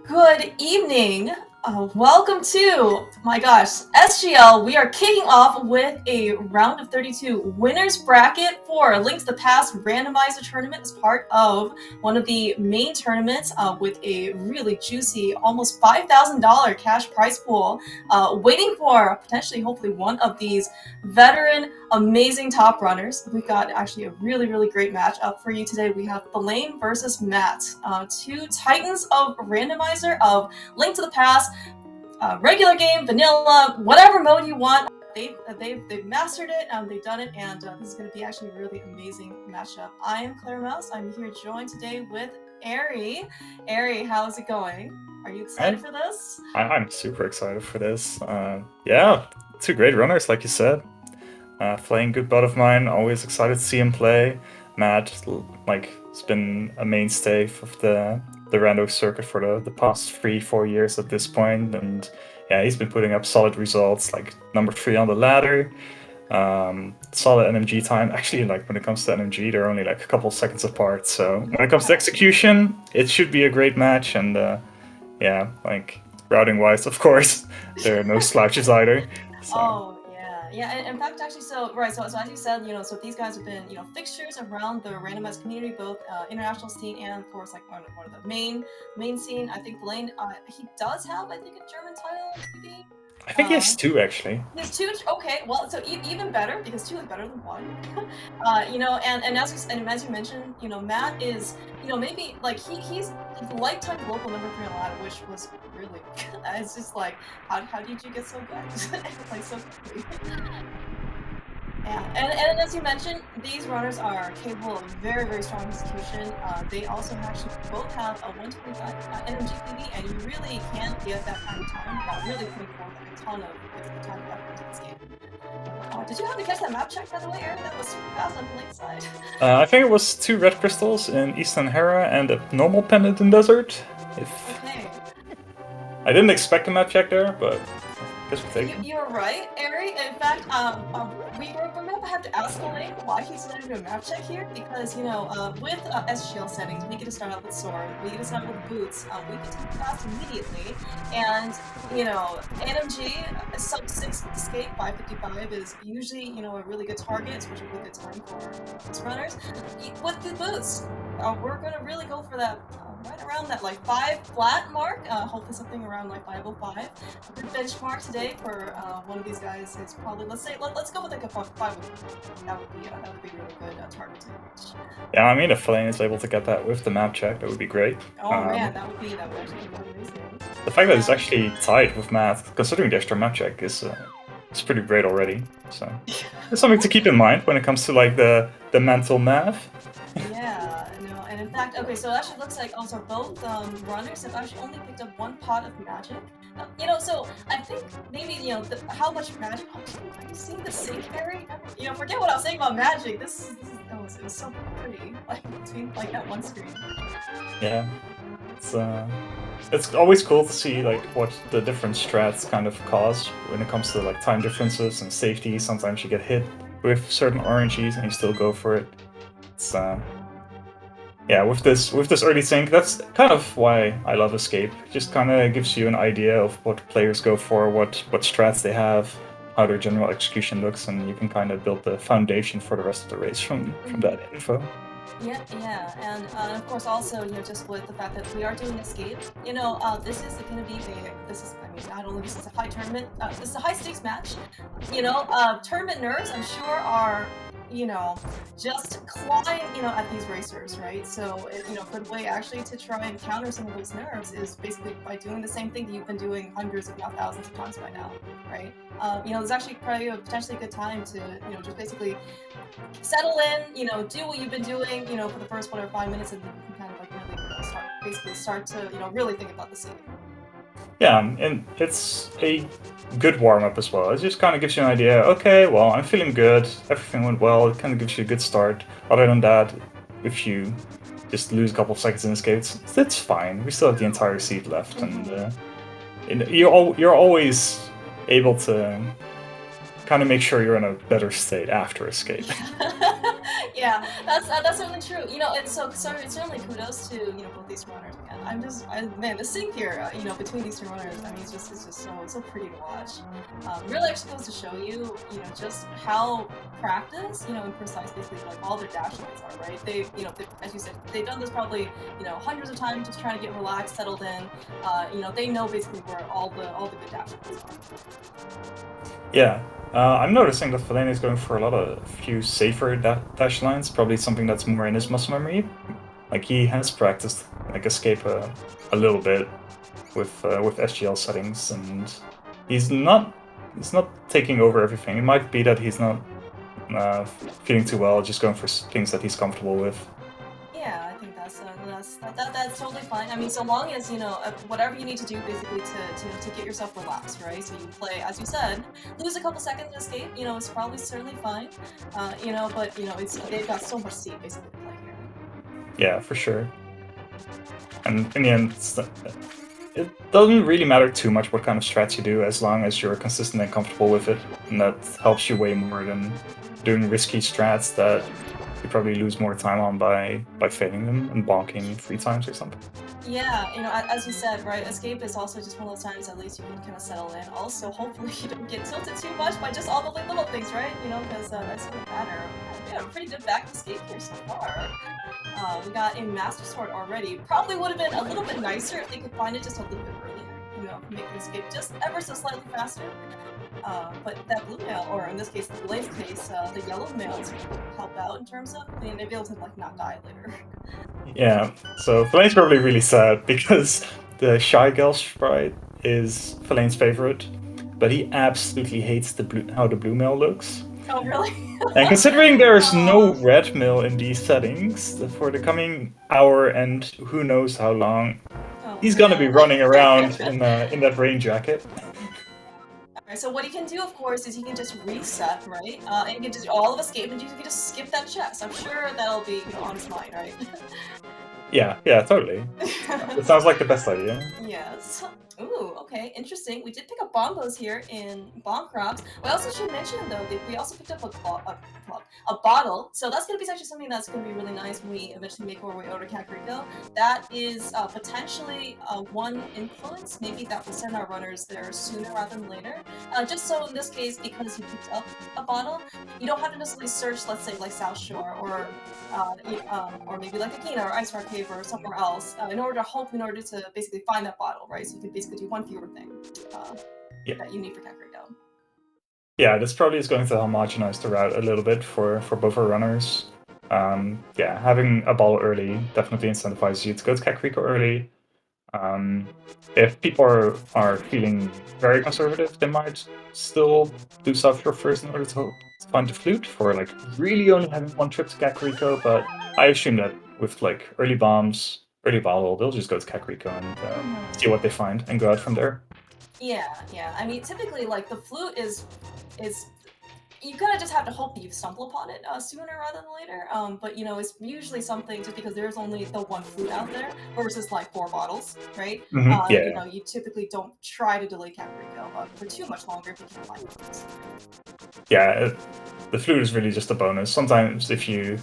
Good evening. Welcome to, my gosh, SGL. We are kicking off with a round of 32 winners bracket for Link to the Past randomizer tournament as part of one of the main tournaments with a really juicy, almost $5,000 cash prize pool, waiting for potentially, hopefully, one of these veteran, amazing top runners. We've got actually a really great match up for you today. We have Thalane versus Matt, two titans of randomizer of Link to the Past, regular game, vanilla, whatever mode you want. They've mastered it, they've done it, and this is going to be actually a really amazing matchup. I am Claire Mouse. I'm here joined today with Ari. Ari, how's it going? Are you excited for this? I'm super excited for this. Yeah, two great runners, like you said. Playing good bud of mine, always excited to see him play. Matt, has been a mainstay of the rando circuit for the past 3-4 years at this point, and yeah, he's been putting up solid results, like number 3 on the ladder. Solid NMG time. Actually, like when it comes to NMG, they're only like a couple seconds apart. So when it comes to execution, it should be a great match. And yeah, like routing wise, of course, there are no slouches either. So. Oh yeah. And in fact, actually, so as you said, so these guys have been, fixtures around the randomized community, both international scene and of course like one of the main scene. I think Blaine, he does have, I think, a German title, maybe. I think he has 2 actually. He has 2. Okay, well, so even better, because 2 is better than 1. And as you mentioned, Matt is, maybe like he's lifetime global number 3 on ladder, which was really it's just like how did you get so good? Like so quickly. Yeah, and as you mentioned, these runners are capable of very strong execution. They also actually both have a 125 NMG PV, and you really can't get that kind of time without really putting forth a ton of effort into this game. Did you have to catch that map check, by the way, Aaron? That was super fast on the link side. I think it was 2 red crystals in Eastern Hera and a normal pendant in desert. Okay. I didn't expect a map check there, but I guess we'll take it. You're right, Ari. In fact, we're gonna have to ask Elaine why he's not doing a map check here, because with SGL settings, we get to start out with sword, we get to start with boots, we get to fast immediately, and NMG sub 6 escape 555 is usually a really good target, especially a really good time for boots runners. With the boots, we're gonna really go for that right around that like 5 flat mark. Hopefully something around like 505. The benchmark today for one of these guys is probably, let's go with like a 5. That would be really good target to reach. Yeah, I mean, if Thalane is able to get that with the map check, that would be great. Oh man, that would actually be really amazing. The fact that it's actually tied with Matt, considering the extra map check, is pretty great already. So it's something to keep in mind when it comes to like the mental math. Yeah, no, and in fact, okay, so it actually looks like also both runners have actually only picked up 1 pot of magic. So I think maybe how much magic. Are you seeing the sync, Harry? Forget what I was saying about magic. It was so pretty, like between like that one screen. Yeah, it's always cool to see like what the different strats kind of cause when it comes to like time differences and safety. Sometimes you get hit with certain RNGs and you still go for it. It's yeah, with this early sync, that's kind of why I love Escape. It just kind of gives you an idea of what players go for, what strats they have, how their general execution looks, and you can kind of build the foundation for the rest of the race from that info. Yeah, and of course also just with the fact that we are doing Escape, this is going to be not only this is a high tournament, this is a high stakes match. Tournament nerves, I'm sure, are just clawing, at these racers, right? So, a good way actually to try and counter some of those nerves is basically by doing the same thing that you've been doing hundreds, if not thousands of times by now, right? There's actually probably potentially a good time to, just basically settle in, do what you've been doing, for the first 4 or 5 minutes, and then you can kind of like really start to, really think about the scene. Yeah, and it's a good warm-up as well. It just kind of gives you an idea, okay, well, I'm feeling good, everything went well, it kind of gives you a good start. Other than that, if you just lose a couple of seconds in escape, that's fine. We still have the entire seat left, and you're always able to kind of make sure you're in a better state after escape. Yeah, that's certainly true. You know, it's certainly kudos to both these runners. Man, man, the sync here, between these two runners, I mean, it's just so pretty to watch. Really actually goes to show you, just how practice, and precise basically like all their dash lines are, right? As you said, they've done this probably, hundreds of times, just trying to get relaxed, settled in. They know basically where all the good dash lines are. Yeah. I'm noticing that thalane is going for a few safer dash lines, probably something that's more in his muscle memory. Like he has practiced like escape a little bit with SGL settings, and he's not taking over everything. It might be that he's not feeling too well, just going for things that he's comfortable with. Yeah, I think that's totally fine. I mean, so long as whatever you need to do basically to get yourself relaxed, right? So you play, as you said, lose a couple seconds to escape. It's probably certainly fine. But they've got so much seed basically to play here. Yeah, for sure. And in the end, it doesn't really matter too much what kind of strats you do, as long as you're consistent and comfortable with it, and that helps you way more than doing risky strats that you probably lose more time on by failing them and bonking 3 times or something. Yeah, as you said, right, escape is also just one of those times at least you can kind of settle in. Also, hopefully you don't get tilted too much by just all the little things, right? Because that's going to matter. Yeah, pretty good back escape here so far. We got a Master Sword already. Probably would have been a little bit nicer if they could find it just a little bit earlier, make the escape just ever so slightly faster. But that blue mail, or in this case, the Blade's case, the yellow mails help out in terms of being able to like not die later. Yeah, so Thalane's probably really sad because the Shy Girl sprite is Thalane's favorite, but he absolutely hates how the blue mail looks. Oh, really? And considering there's no red mail in these settings for the coming hour and who knows how long, he's gonna be running around in that rain jacket. Alright, so what he can do, of course, is he can just reset, right? And he can just all of escape, and you can just skip that chest. I'm sure that'll be on his mind, right? Yeah, totally. It sounds like the best idea. Yes. Ooh, okay, interesting. We did pick up bombos here in bomb crops. We also should mention though that we also picked up a bottle. So that's gonna be actually something that's gonna be really nice when we eventually make our way over to Kakariko. That is potentially one influence, maybe that will send our runners there sooner rather than later. Just so in this case, because you picked up a bottle, you don't have to necessarily search, let's say, like South Shore or maybe like Akina or Ice Rock Cave or somewhere else in order to basically find that bottle, right? So you could basically do one fewer thing that you need for Kakariko. Yeah, this probably is going to homogenize the route a little bit for both our runners. Yeah, having a ball early definitely incentivizes you to go to Kakariko early. If people are feeling very conservative, they might still do South Shore first in order to find the flute for like really only having one trip to Kakariko, but I assume that with like early bombs, early bottle, they'll just go to Kakariko and see what they find and go out from there. Yeah. I mean, typically, like, the flute is you kind of just have to hope that you stumble upon it sooner rather than later. But it's usually something just because there's only the one flute out there versus like 4 bottles, right? Yeah. You typically don't try to delay Kakariko for too much longer if you can find it. Yeah, the flute is really just a bonus. Sometimes if you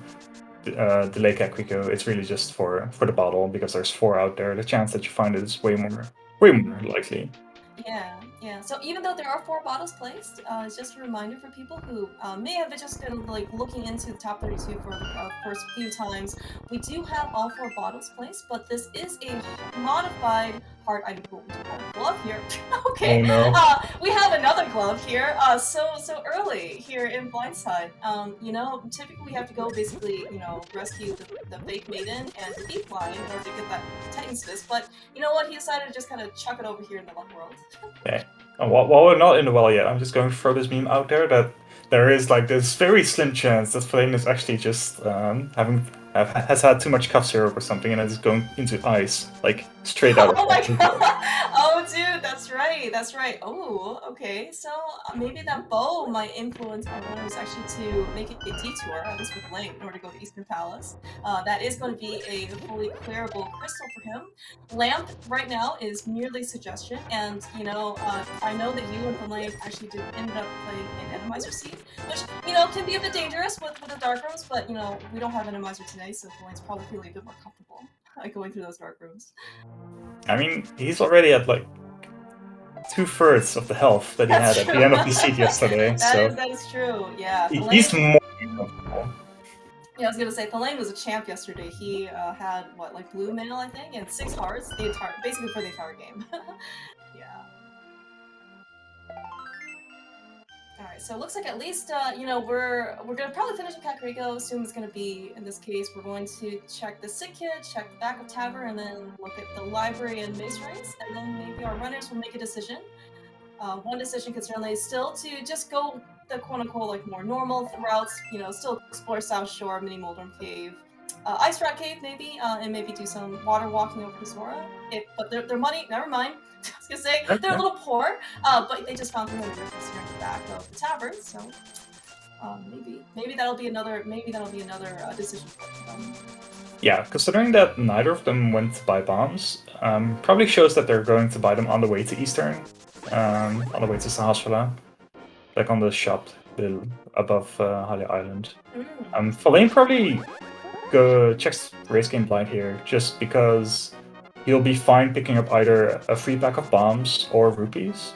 delay Kakariko, it's really just for the bottle because there's 4 out there. The chance that you find it is way more likely. Yeah. So even though there are 4 bottles placed, it's just a reminder for people who may have just been like looking into the top 32 for the first few times. We do have all 4 bottles placed, but this is a modified hard item pool. We do have a glove here. Okay. Oh no. We have another glove here. So early here in Blindside. Typically we have to go basically, rescue the fake maiden and the thief lion in order to get that Titan's fist. But you know what? He decided to just kind of chuck it over here in the luck world. Okay. While we're not in the well yet, I'm just going to throw this meme out there that there is like this very slim chance that Thalane is actually just having has had too much cough syrup or something, and is going into ice, like straight out of. Oh my god! Oh, dude, that's right. That's right. Oh, okay. So maybe that bow might influence our runners actually to make it a detour, at least with Lane, in order to go to Eastern Palace. That is going to be a fully clearable crystal for him. Lamp right now is merely suggestion, and you know, I know that you and Thalane actually ended up playing an Randomizer seed, which you know can be a bit dangerous with the dark rooms, but you know we don't have an Randomizer today, so Thalane's probably feeling a bit more comfortable going through those dark rooms. I mean, he's already at like 2/3 of the health that he had at the end of the seed yesterday. That is true. Yeah. He's more comfortable. Yeah, I was gonna say Thalane was a champ yesterday. He had what, like blue mail, I think, and 6 hearts basically for the entire game. Yeah. All right, so it looks like at least you know we're gonna probably finish with Kakariko. Assume it's gonna be in this case. We're going to check the sick kid, check the backup tavern, and then look at the library and mace race, and then maybe our runners will make a decision. One decision could certainly still to just go the quote-unquote like more normal routes, you know, still explore South Shore, Mini Moldorm Cave, Ice Rat Cave maybe, and maybe do some water walking over to Zora. But their money, never mind. I was gonna say they're a little poor, but they just found 300 here in the back of the tavern, so maybe that'll be another decision for them. Yeah, considering that neither of them went to buy bombs, probably shows that they're going to buy them on the way to Eastern. On the way to Sahasrara, like on the shop above Halia Island. Thalane probably checks race game blind here, just because he'll be fine picking up either a free pack of bombs or rupees.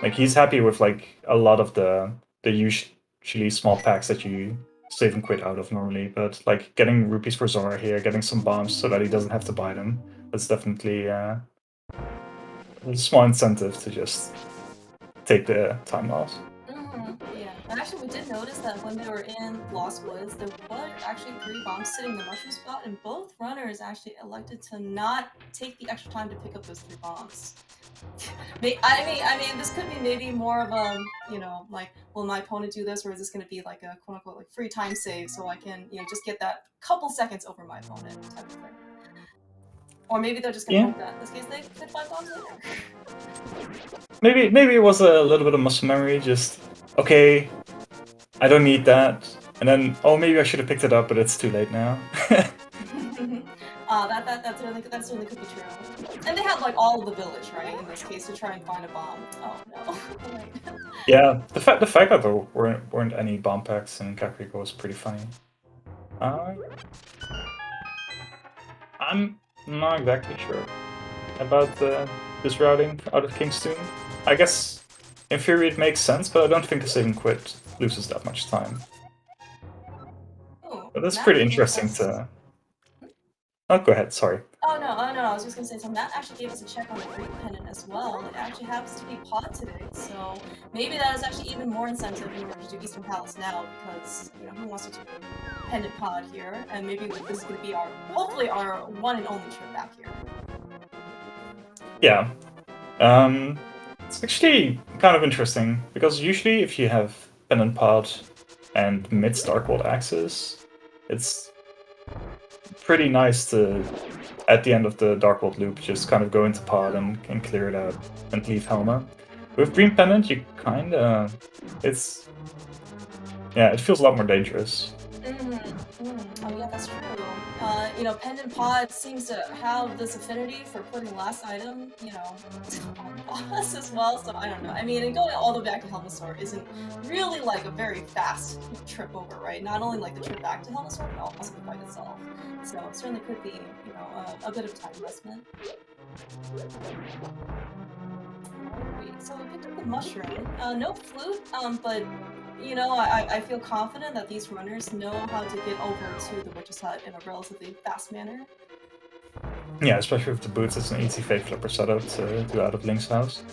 Like he's happy with like a lot of the usually small packs that you save and quit out of normally, but like getting rupees for Zora here, getting some bombs so that he doesn't have to buy them, that's definitely a small incentive to just take the time loss. Yeah, and actually we did notice that when they were in Lost Woods, there were actually 3 bombs sitting in the mushroom spot, and both runners actually elected to not take the extra time to pick up those 3 bombs. I mean, this could be maybe more of a, you know, like, will my opponent do this, or is this going to be like a quote-unquote like free time save, so I can, you know, just get that couple seconds over my opponent type of thing. Or maybe they're just gonna hope that in this case they could find bombs later. Maybe it was a little bit of muscle memory, just, okay, I don't need that. And then, oh, maybe I should have picked it up, but it's too late now. That certainly could be true. And they had like all of the village, right, in this case, to try and find a bomb. Oh no. Yeah, the fact that there weren't any bomb packs in Kakariko was pretty funny. I'm not exactly sure about this routing out of Kingston. I guess in theory it makes sense, but I don't think a save and quit loses that much time. Ooh, but that's pretty interesting to... Oh, go ahead, sorry. Oh no, I was just gonna say, so Matt actually gave us a check on the Great Pendant as well. It actually happens to be pod today, so maybe that is actually even more incentive in order to do Eastern Palace now, because, you know, who wants to do Pendant pod here, and maybe this is gonna be hopefully our one and only trip back here. Yeah. It's actually kind of interesting, because usually if you have Pendant pod and Mid's Dark World access, it's pretty nice to, at the end of the Dark World loop, just kind of go into pod and clear it out and leave Helma. With Green Pendant, you kinda... yeah, it feels a lot more dangerous. Oh yeah, that's true. You know, Pendant Pod seems to have this affinity for putting last item, you know, on boss as well, so I don't know. I mean, and going all the way back to Helmasaur isn't really like a very fast trip over, right? Not only like the trip back to Helmasaur, but also the fight itself. So it certainly could be, you know, a bit of time investment. So we picked up the mushroom. No flute, but you know, I feel confident that these runners know how to get over to the witch's hut in a relatively fast manner. Yeah, especially with the boots, it's an easy fake flipper setup to do out of Link's house.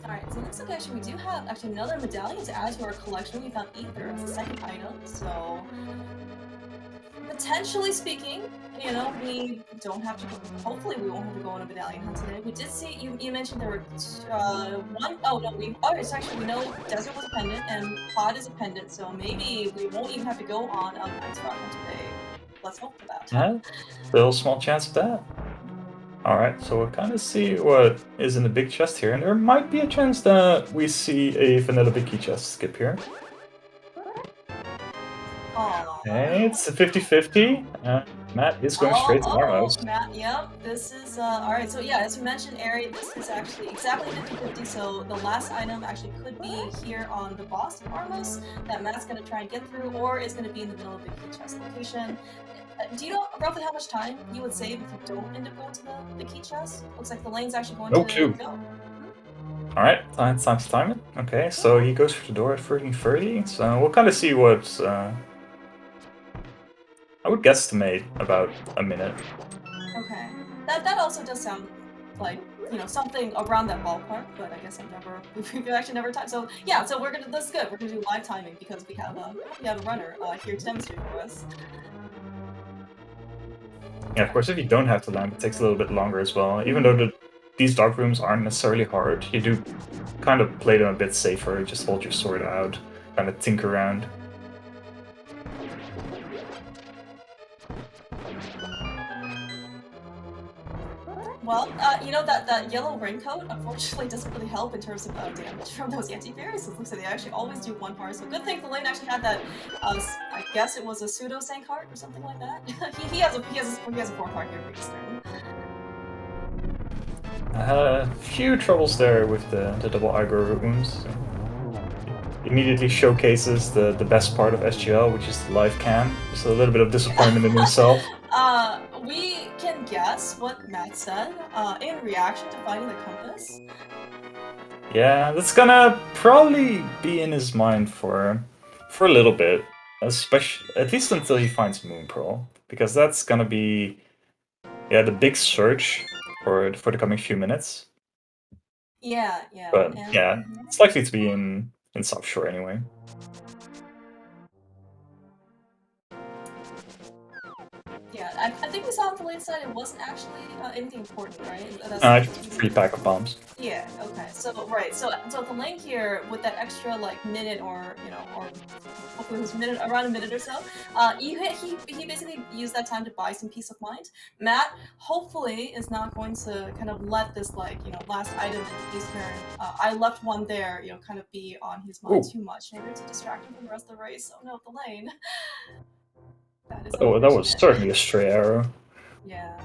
Alright, so it looks like actually we do have another medallion to add to our collection. We found Ether as the second item, so... potentially speaking, you know, we don't have to. Hopefully, we won't have to go on a medallion hunt today. We did see you mentioned there were one. Oh no, it's actually we know desert was a pendant and pod is a pendant, so maybe we won't even have to go on a night's rock hunt today. Let's hope for that. Yeah, still a small chance of that. Alright, so we'll kind of see what is in the big chest here, and there might be a chance that we see a vanilla big key chest skip here. Okay, it's a 50-50. Matt is going straight to Marmos. Matt, yep. This is, alright, so yeah, as you mentioned, Ari, this is actually exactly 50-50, so the last item actually could be here on the boss of Marmos that Matt's going to try and get through, or is going to be in the middle of the key chest location. Do you know roughly how much time you would save if you don't end up going to the key chest? Looks like the lane's actually going to go. Alright, time to time it. Okay, so he goes for the door at 13:30, so we'll kind of see what... I would guesstimate about a minute. Okay. That also does sound like, you know, something around that ballpark, but I guess we've actually never timed. So yeah, so that's good. We're gonna do live timing because we have a runner here to demonstrate for us. Yeah, of course, if you don't have to land, it takes a little bit longer as well. Even though these dark rooms aren't necessarily hard, you do kind of play them a bit safer. Just hold your sword out, kind of tinker around. Well, you know, that yellow raincoat unfortunately doesn't really help in terms of damage from those anti-fairies. It looks like they actually always do one part, so good thing thalane actually had that, I guess it was a pseudo Sankart or something like that. he has a 4-part here for Eastern. I had a few troubles there with the double aggro wounds. Immediately showcases the best part of SGL, which is the live cam. Just a little bit of disappointment in himself. We can guess what Matt said in reaction to finding the compass. Yeah, that's gonna probably be in his mind for a little bit, especially at least until he finds Moon Pearl, because that's gonna be the big search for the coming few minutes. Yeah. But it's likely to be in South Shore anyway. Yeah, I think we saw on the late side it wasn't actually anything important, right? Just 3 pack of bombs. Yeah, okay. So the lane here with that extra like minute or hopefully it was around a minute or so, he basically used that time to buy some peace of mind. Matt hopefully is not going to kind of let this last item in Eastern, I left one there, kind of be on his mind too much in order to distract him from the rest of the race. Oh no, the lane. That was certainly a stray arrow. Yeah.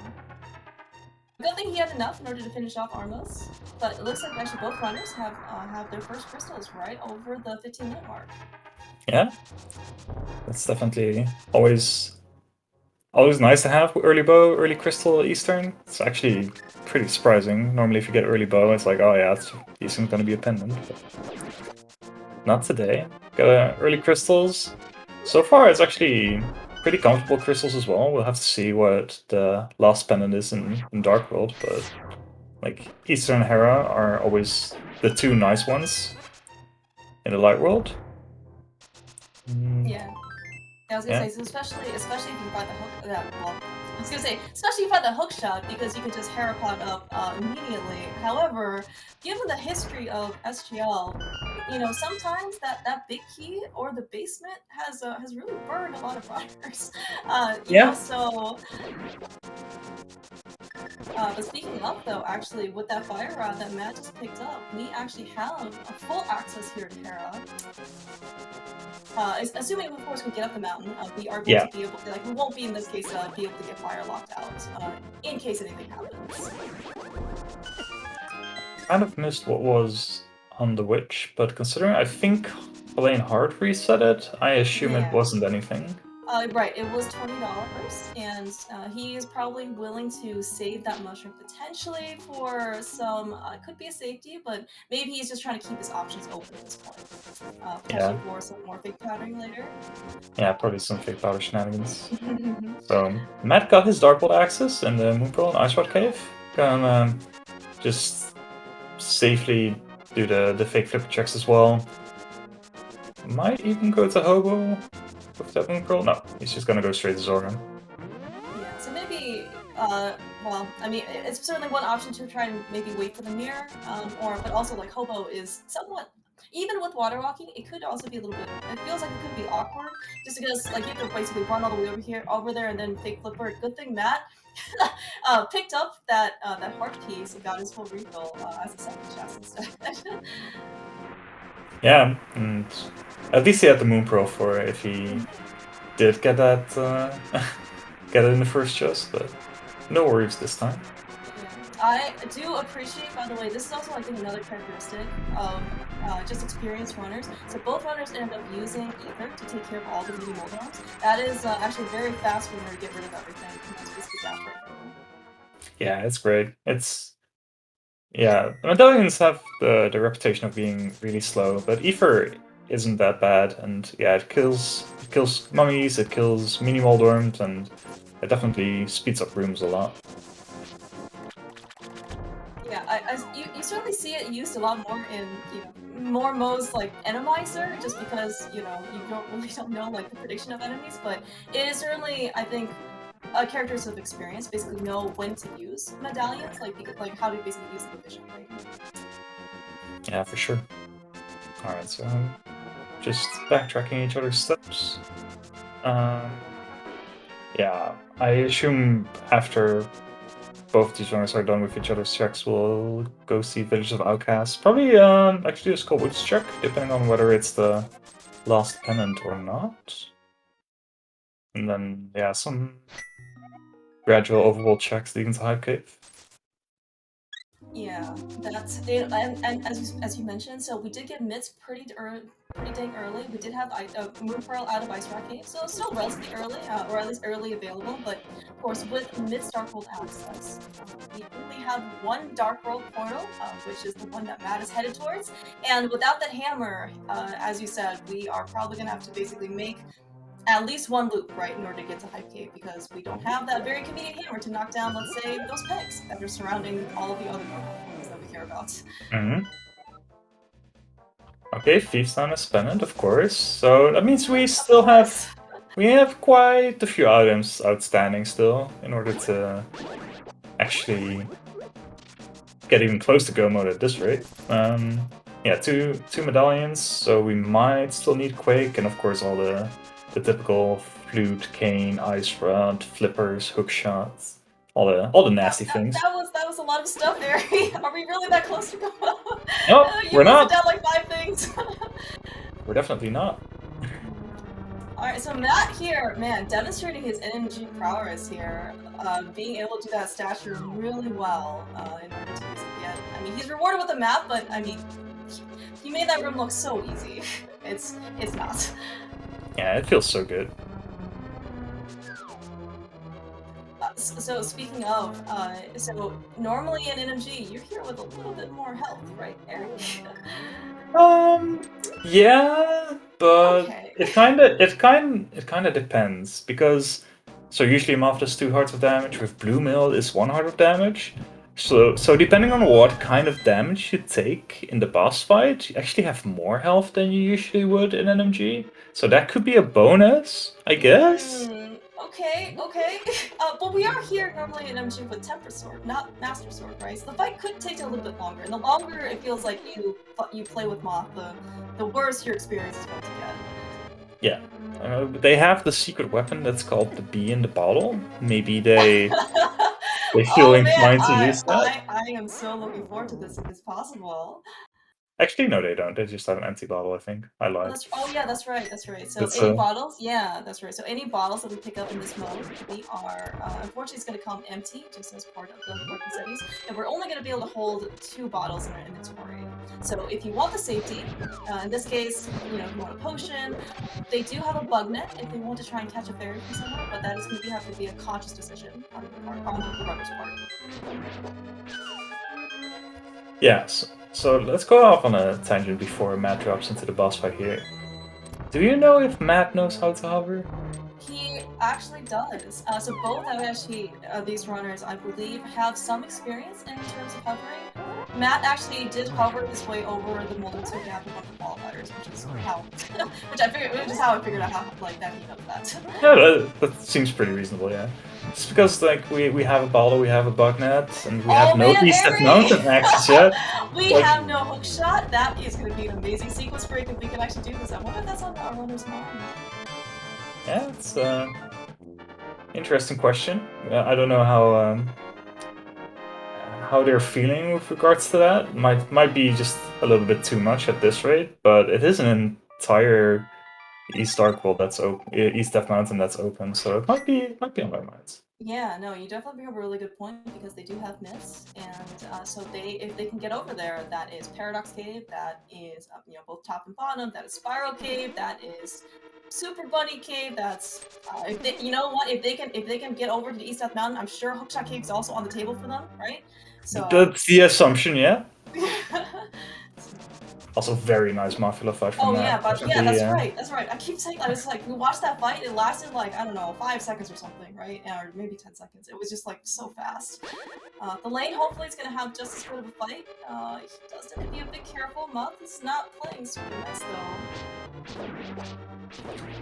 Good thing he had enough in order to finish off Armos, but it looks like actually both runners have their first crystals right over the 15-minute mark. Yeah, that's definitely always nice to have early bow, early crystal Eastern. It's actually pretty surprising. Normally, if you get early bow, it's like, oh yeah, it's gonna be a pendant. But not today. Got early crystals. So far, it's actually pretty comfortable crystals as well. We'll have to see what the last pendant is in Dark World, but like Eastern and Hera are always the 2 nice ones in the Light World. Yeah. I was gonna say, so especially if you find the hook. I was gonna say, especially if you find the hook shot, because you can just Hera pot up immediately. However, given the history of SGL, sometimes that big key or the basement has really burned a lot of runners. So. But speaking of, though, actually, with that fire rod that Matt just picked up, we actually have a full access here to Hera. Assuming, of course, we get up the mountain, we are going to be able to, we won't be, in this case, be able to get fire locked out, in case anything happens. Kind of missed what was on the Witch, but considering I think thalane hard reset it, I assume it wasn't anything. Right, it was $20, and he is probably willing to save that mushroom potentially for some, could be a safety, but maybe he's just trying to keep his options open at this point. Potentially for some more fake powdering later. Yeah, probably some fake powder shenanigans. So, Matt got his Darkbolt access in the Moon Pearl and Ice Rod Cave. Can just safely do the fake flipper checks as well. Might even go to Hobo with that Moon Pearl. No, he's just gonna go straight to Zoran. certainly, well, I mean, it's certainly one option to try and maybe wait for the Mire, but also like Hobo is somewhat, even with water walking, it could also be a little bit, it feels like it could be awkward, just because like you have to basically run all the way over there and then fake flipper. Good thing Matt picked up that heart piece and got his full refill as a second chest instead. Yeah, and at least he had the Moon Pearl for it if he did get that, get it in the first chest, but no worries this time. I do appreciate, by the way, this is also, I think, another characteristic of just experienced runners. So both runners end up using Ether to take care of all the mini mold arms. That is actually very fast when you get rid of everything. That's basically that right there. Yeah, it's great. It's... Yeah, medallions have the reputation of being really slow, but Ether isn't that bad, and yeah, it kills mummies, it kills mini mold worms, and it definitely speeds up rooms a lot. Yeah, you certainly see it used a lot more in more modes like Randomizer, just because you don't know like the prediction of enemies, but it is certainly, I think, a characteristic of experience, basically know when to use medallions, like how to basically use them efficiently. Yeah, for sure. Alright, so just backtracking each other's steps. Yeah, I assume after both these runners are done with each other's checks, we'll go see Village of Outcasts. Probably actually a Skullwoods check, depending on whether it's the last Pendant or not. And then, yeah, some gradual overworld checks leading to Hive Cave. Yeah, that's it. And as you mentioned, so we did get mitts pretty dang early. We did have Moon Pearl out of Ice Rock Cave, so it's still relatively early, or at least early available. But of course, with mitts Dark World access, we only have one Dark World portal, which is the one that Matt is headed towards. And without that hammer, as you said, we are probably gonna have to basically make at least one loop, right, in order to get to Hive Cave, because we don't have that very convenient hammer to knock down, let's say, those pegs that are surrounding all of the other normal ones that we care about. Mm-hmm. Okay, Thieves Town is Pendant, of course. So that means we still have... We have quite a few items outstanding still, in order to actually get even close to go mode at this rate. Yeah, two medallions, so we might still need Quake, and of course all the typical flute, cane, ice rod, flippers, hook shots, all the nasty things. That was a lot of stuff there. Are we really that close to go? Nope, we're not. Down like 5 things. We're definitely not. Alright, so Matt here, man, demonstrating his NMG prowess here, being able to do that stature really well in order to basically get. I mean, he's rewarded with a map, but I mean, he made that room look so easy. It's not. Yeah, it feels so good. So speaking of, so normally in NMG, you're here with a little bit more health, right, Eric? Yeah, but okay. it kind of depends, because so usually Moth does 2 hearts of damage, with Blue Mill is 1 heart of damage. So depending on what kind of damage you take in the boss fight, you actually have more health than you usually would in NMG. So that could be a bonus, I guess. Okay. But we are here normally in MG with Temper Sword, not Master Sword, right? So the fight could take a little bit longer, and the longer it feels like you play with Moth, the worse your experience is going to get. Yeah, they have the secret weapon that's called the bee in the bottle. Maybe they feel inclined to use that. I am so looking forward to this if it's possible. Actually, no, they don't. They just have an empty bottle, I think. I lied. Oh yeah, that's right. So any bottles, yeah, that's right. So any bottles that we pick up in this mode, we are unfortunately it's going to come empty, just as part of the working settings, and we're only going to be able to hold 2 bottles in our inventory. So if you want the safety, in this case, if you want a potion, they do have a bug net if they want to try and catch a fairy from somewhere, but that is going to have to be a conscious decision on the runner's part. Yes. So let's go off on a tangent before Matt drops into the boss fight here. Do you know if Matt knows how to hover? He actually does. So both of these runners, I believe, have some experience in terms of hovering. Matt actually did hover his way over the Molten Two gap in one of the qualifiers, which is how, which is how I figured out how that he knows that. Yeah, that seems pretty reasonable, yeah. Just because like we have a bottle, we have a bugnet, and we have no man, East of Ari! Mountain access yet. We Like, have no hook shot. That is going to be an amazing sequence break if we can actually do this. I wonder if that's on our runner's mind. yeah, it's interesting question. I don't know how they're feeling with regards to that. Might be just a little bit too much at this rate, but it is an entire East Dark World that's open, East Death Mountain that's open, so it might be on their minds. Yeah, no, you definitely bring up a really good point because they do have myths, and so if they can get over there, that is Paradox Cave, that is both top and bottom, that is Spiral Cave, that is Super Bunny Cave. That's if they can get over to the East Death Mountain, I'm sure Hookshot Cave is also on the table for them, right? So That's the assumption, yeah. Also, very nice Mafia fight from Matt. But yeah, that's right. That's right. I keep saying, I was like, we watched that fight. It lasted like, I don't know, 5 seconds or something, right? Or maybe 10 seconds. It was just like so fast. Thalane hopefully is gonna have just as good of a fight. He does need to be a bit careful. Muff is not playing super nice though.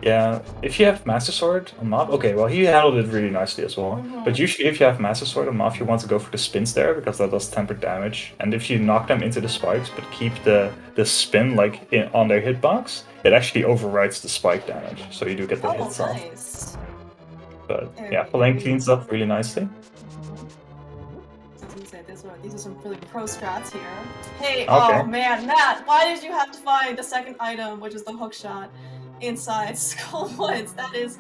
Yeah, if you have Master Sword on Moth, okay, well he handled it really nicely as well. But usually if you have Master Sword on Moth, you want to go for the spins there because that does tempered damage. And if you knock them into the spikes but keep the spin like on their hitbox, it actually overrides the spike damage. So you do get the hits off. Nice. But yeah, Pendant cleans up really nicely. These are some really pro strats here. Hey, okay. Oh man, Matt, why did you have to find the second item, which is the hook shot, inside Skull Woods? That is,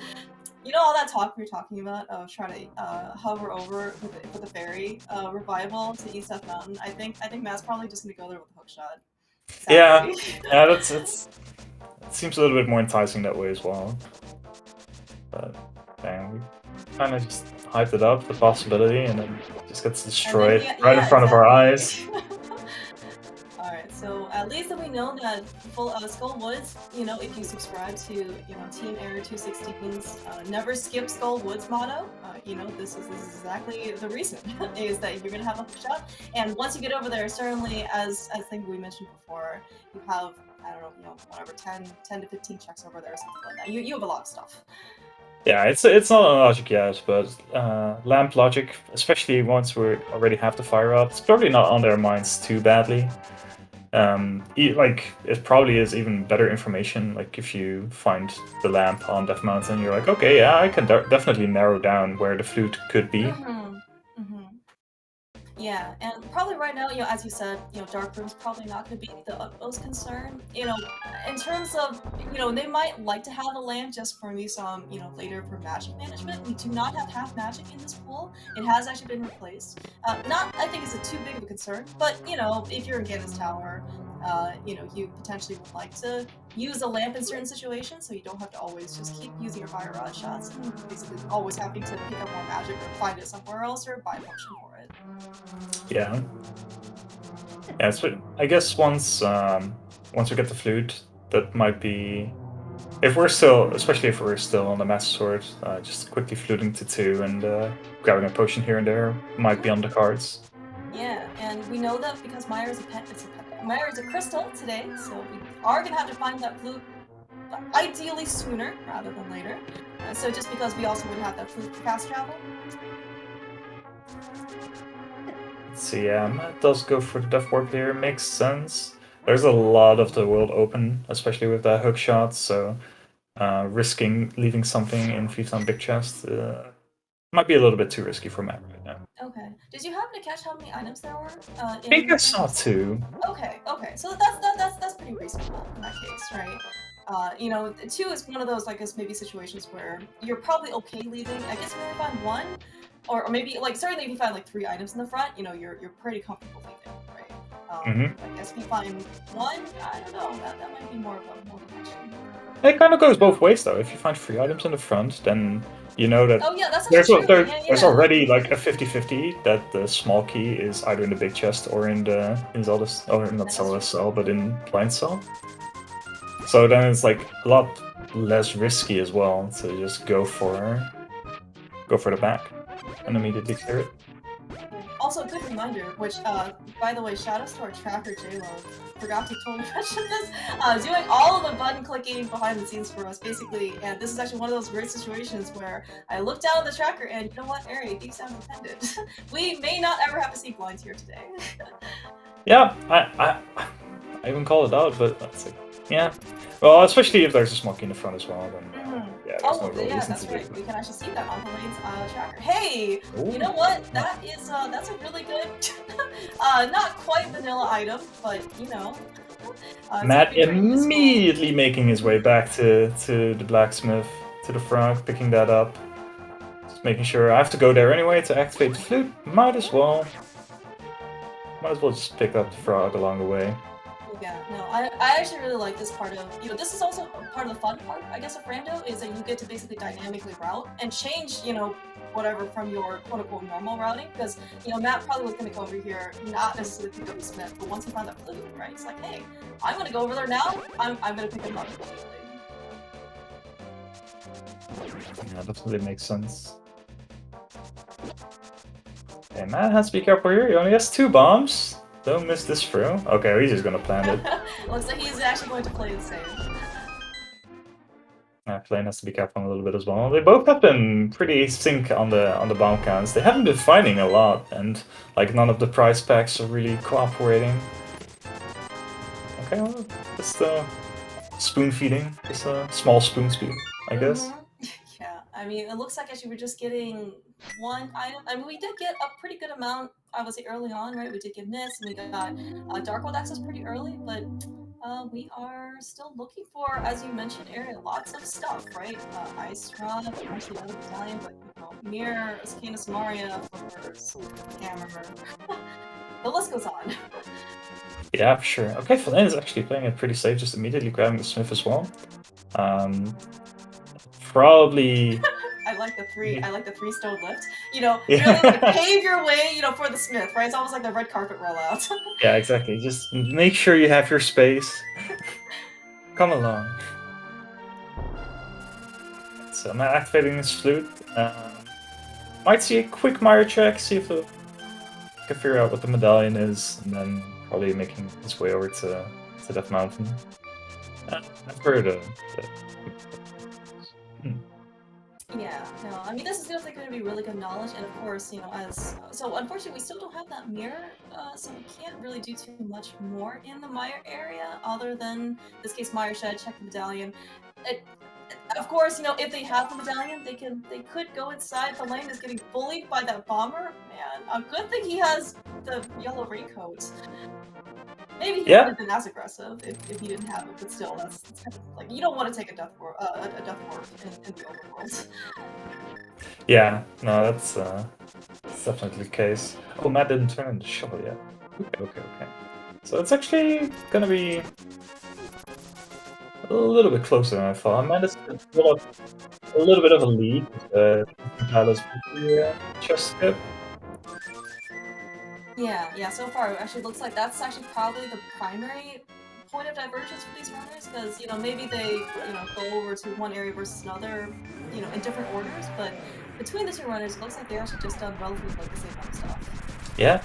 all that talk we were talking about of trying to hover over with the ferry revival to East Death Mountain. I think Matt's probably just gonna go there with the hook shot. Sadly. Yeah, it seems a little bit more enticing that way as well. But dang, we kind of just hyped it up, the possibility, and then just gets destroyed right in front of our eyes. Alright, so at least that we know that Skull Woods, if you subscribe to, Team Error 216's never skip Skull Woods motto, this is exactly the reason, is that you're gonna have a hook shot. And once you get over there, certainly, as I think we mentioned before, you have, I don't know, whatever, 10 to 15 checks over there or something like that. You have a lot of stuff. Yeah, it's not on logic yet, but lamp logic, especially once we already have the fire up, it's probably not on their minds too badly. It probably is even better information. Like if you find the lamp on Death Mountain, you're like, okay, yeah, I can definitely narrow down where the flute could be. Yeah, and probably right now, as you said, Dark Room's probably not going to be the utmost concern. In terms of, they might like to have a lamp just for me some, later for magic management. We do not have half magic in this pool. It has actually been replaced. I think it's too big of a concern, but, if you're in Ganon's Tower, you potentially would like to use a lamp in certain situations, so you don't have to always just keep using your fire rod shots and basically always having to pick up more magic or find it somewhere else or buy a potion for it. Yeah. Yeah, so I guess once we get the flute, that might be, especially if we're still on the Master Sword, just quickly fluting to 2 and grabbing a potion here and there might be on the cards. Yeah, and we know that because Mire is a crystal today, so we are gonna have to find that flute ideally sooner rather than later. So just because we also would have that flute for fast travel. So yeah, Matt does go for the Death Warp here, makes sense. There's a lot of the world open, especially with that hook shot, so risking leaving something in Fleet's Big Chest might be a little bit too risky for Matt right now. Okay. Did you happen to catch how many items there were? I think I saw 2. Okay. So that's pretty reasonable in that case, right? 2 is one of those, I guess, maybe situations where you're probably okay leaving. I guess if you find 1, or maybe certainly if you find 3 items in the front, you're pretty comfortable leaving, right? I guess if you find 1, I don't know, that might be more of a connection. It kind of goes both ways though. If you find 3 items in the front, then you know that there's already like a 50-50 that the small key is either in the big chest or in Zelda's, or not Zelda's cell, but in Blind Cell. So then it's like a lot less risky as well to just go for the back and immediately clear it. Also, a good reminder, which, by the way, shoutouts to our tracker, JLo. Forgot to totally mention this. Doing all of the button clicking behind the scenes for us, basically, and this is actually one of those great situations where I look down at the tracker and, you know what, Ari, these sound dependent. We may not ever have to see blinds here today. Yeah, I even call it out, but that's it. Yeah. Well, especially if there's a smoky in the front as well, then yeah, there's no real reason that's to do right. it. We can actually see that on Thalane's tracker. Hey, Ooh. you know what? That is that's a really good, not quite vanilla item, but you know. Matt immediately making his way back to the blacksmith, to the front, picking that up. Just making sure I have to go there anyway to activate the flute. Might as well just pick up the frog along the way. Yeah, no, I actually really like this part of, you know, this is also part of the fun part, I guess, of Rando, is that you get to basically dynamically route and change, you know, whatever from your quote-unquote normal routing, because, you know, Matt probably was going to go over here, not necessarily pick up the smith, but once he found that flute, right, it's like, hey, I'm going to go over there now, I'm going to pick him up immediately. Yeah, definitely makes sense. Okay, Matt has to be careful here, he only has 2 bombs. Don't miss this throw. Okay, he's just gonna plant it. Looks like he's actually going to play the same. Thalane has to be careful a little bit as well. They both have been pretty sync on the bomb counts. They haven't been fighting a lot, and like none of the prize packs are really cooperating. Okay, well, just spoon feeding, just a small spoon speed, I guess. Yeah, I mean, it looks like actually we're just getting 1 item. I mean, we did get a pretty good amount, I would say, early on, right? We did get this, and we got Dark World access pretty early, but we are still looking for, as you mentioned, Area, lots of stuff, right? Ice Rod, actually another battalion, but you know, Mire, Canis Maria, Flippers, Hammer. The list goes on. Yeah, for sure. Okay, Thalane is actually playing it pretty safe, just immediately grabbing the smith as well. Probably. I like the 3 stone lift. You know, really like, pave your way, you know, for the smith, right? It's almost like the red carpet rollout. Yeah, exactly. Just make sure you have your space. Come along. So I'm activating this flute. Might see a quick Mire check, see if I can figure out what the medallion is, and then probably making his way over to that mountain. I've heard Yeah, no, I mean, this is definitely going to be really good knowledge, and of course, you know, so unfortunately we still don't have that mirror, so we can't really do too much more in the Mire area, other than, in this case, Mire Shed, check the medallion. Of course, you know, if they have the medallion, they could go inside. The lane is getting bullied by that bomber. Man, a good thing he has the yellow raincoat. Maybe he would have been as aggressive if he didn't have it, but still, that's kind of like, you don't want to take a death ward in the overworld. Yeah, no, that's definitely the case. Oh, Matt didn't turn in the shovel yet. Okay. So it's actually gonna be a little bit closer than I thought. Matt has a little bit of a lead with Tyler's chest skip. Yeah, so far it actually looks like that's actually probably the primary point of divergence for these runners, because, you know, maybe they, you know, go over to one area versus another, you know, in different orders, but between the 2 runners, it looks like they're actually just done relatively like the same amount of stuff. Yeah.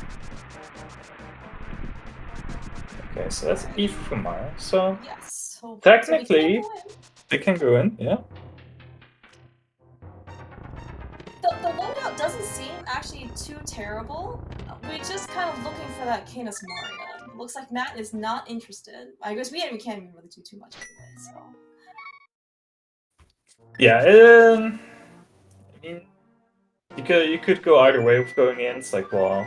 Okay, so that's E for Mire, so yes, so technically they can go in, yeah. The loadout doesn't seem actually too terrible. We're just kind of looking for that Canis Maria. Looks like Matt is not interested. I guess we can't even really do too much anyway, so. Yeah, I mean, you could go either way with going in. It's like, well,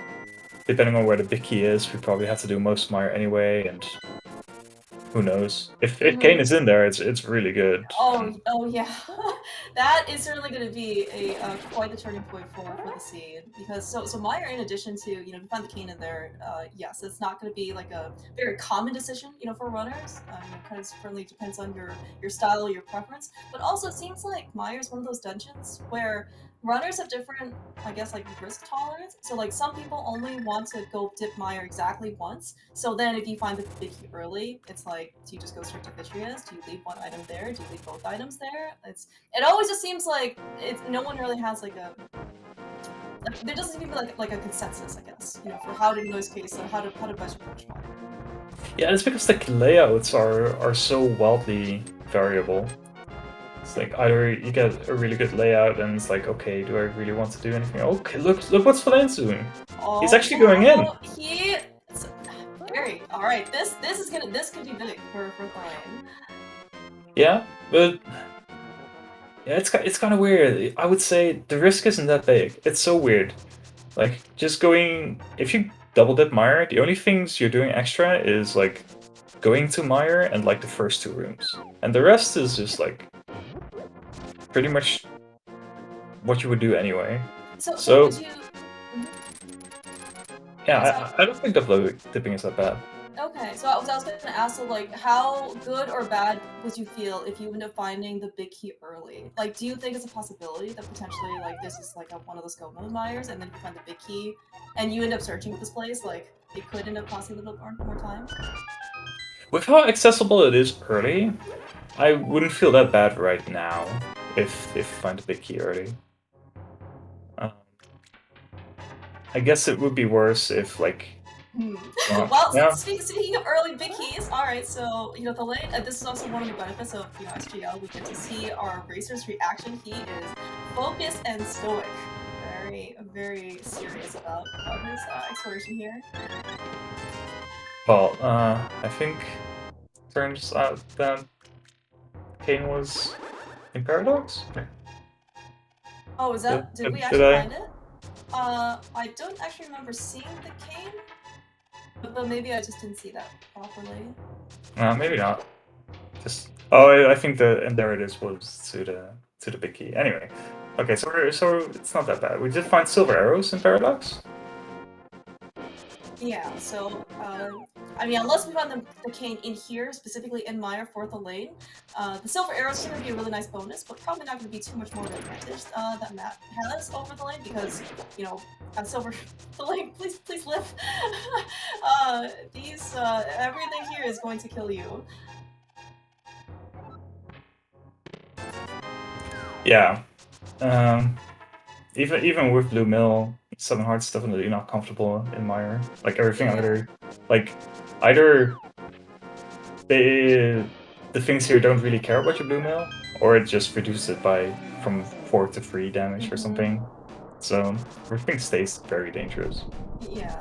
depending on where the big key is, we probably have to do most Mire anyway, and who knows? If Kane is in there, it's really good. Oh yeah, that is certainly going to be quite the turning point for the scene, because so Mire, in addition to, you know, if you find the Kane in there, yes, it's not going to be like a very common decision, you know, for runners. You know, kind of certainly depends on your style, your preference, but also it seems like Mire is one of those dungeons where runners have different, I guess, like risk tolerance. So like some people only want to go dip Mire exactly once. So then if you find the big key early, it's like, do you just go straight to Vitreous? Do you leave one item there? Do you leave both items there? It always just seems like no one really has like a there doesn't seem to be like a consensus, I guess, you know, for how to in those cases, how to best approach Mire. Yeah, it's because the layouts are so wildly variable. It's like either you get a really good layout and it's like, okay, do I really want to do anything? Okay, look what's Thalane doing. Oh, He's actually going in. It's very all right. This could be big for Thalane. Yeah, but yeah, it's kind of weird. I would say the risk isn't that big. It's so weird. Like just going, if you double dip Mire, the only things you're doing extra is like going to Mire and like the first 2 rooms, and the rest is just like pretty much what you would do anyway. So would you? Yeah, I don't think double dipping is that bad. Okay, so I was going to ask, so like, how good or bad would you feel if you end up finding the big key early? Like, do you think it's a possibility that potentially, like, this is like one of those go mode Mires, and then you find the big key, and you end up searching for this place? Like, it could end up costing a little more time. With how accessible it is early, I wouldn't feel that bad right now if you find the big key early. I guess it would be worse if like. Well, yeah. speaking of early big keys, all right. So you know, this is also one of the benefits of SGL. We get to see our racer's reaction. He is focused and stoic, very serious about his exploration here. Well, I think turns out that Kane was in Paradox. Oh, is that? Did we actually find it? I don't actually remember seeing the cane. But maybe I just didn't see that properly. Maybe not. Just I think and there it is was to the big key. Anyway, okay, so it's not that bad. We did find silver arrows in Paradox. Yeah. So I mean, unless we find the cane in here, specifically in Mire for Thalane, the silver arrows are going to be a really nice bonus, but probably not going to be too much more of an advantage that Matt has over Thalane because, you know, silver Thalane, please live. Everything here is going to kill you. Yeah. Even with Blue Mill, 7 Hearts definitely not comfortable in Mire. Like everything either the things here don't really care about your Blue Mill, or it just reduces it from 4 to 3 damage or something. So everything stays very dangerous. Yeah.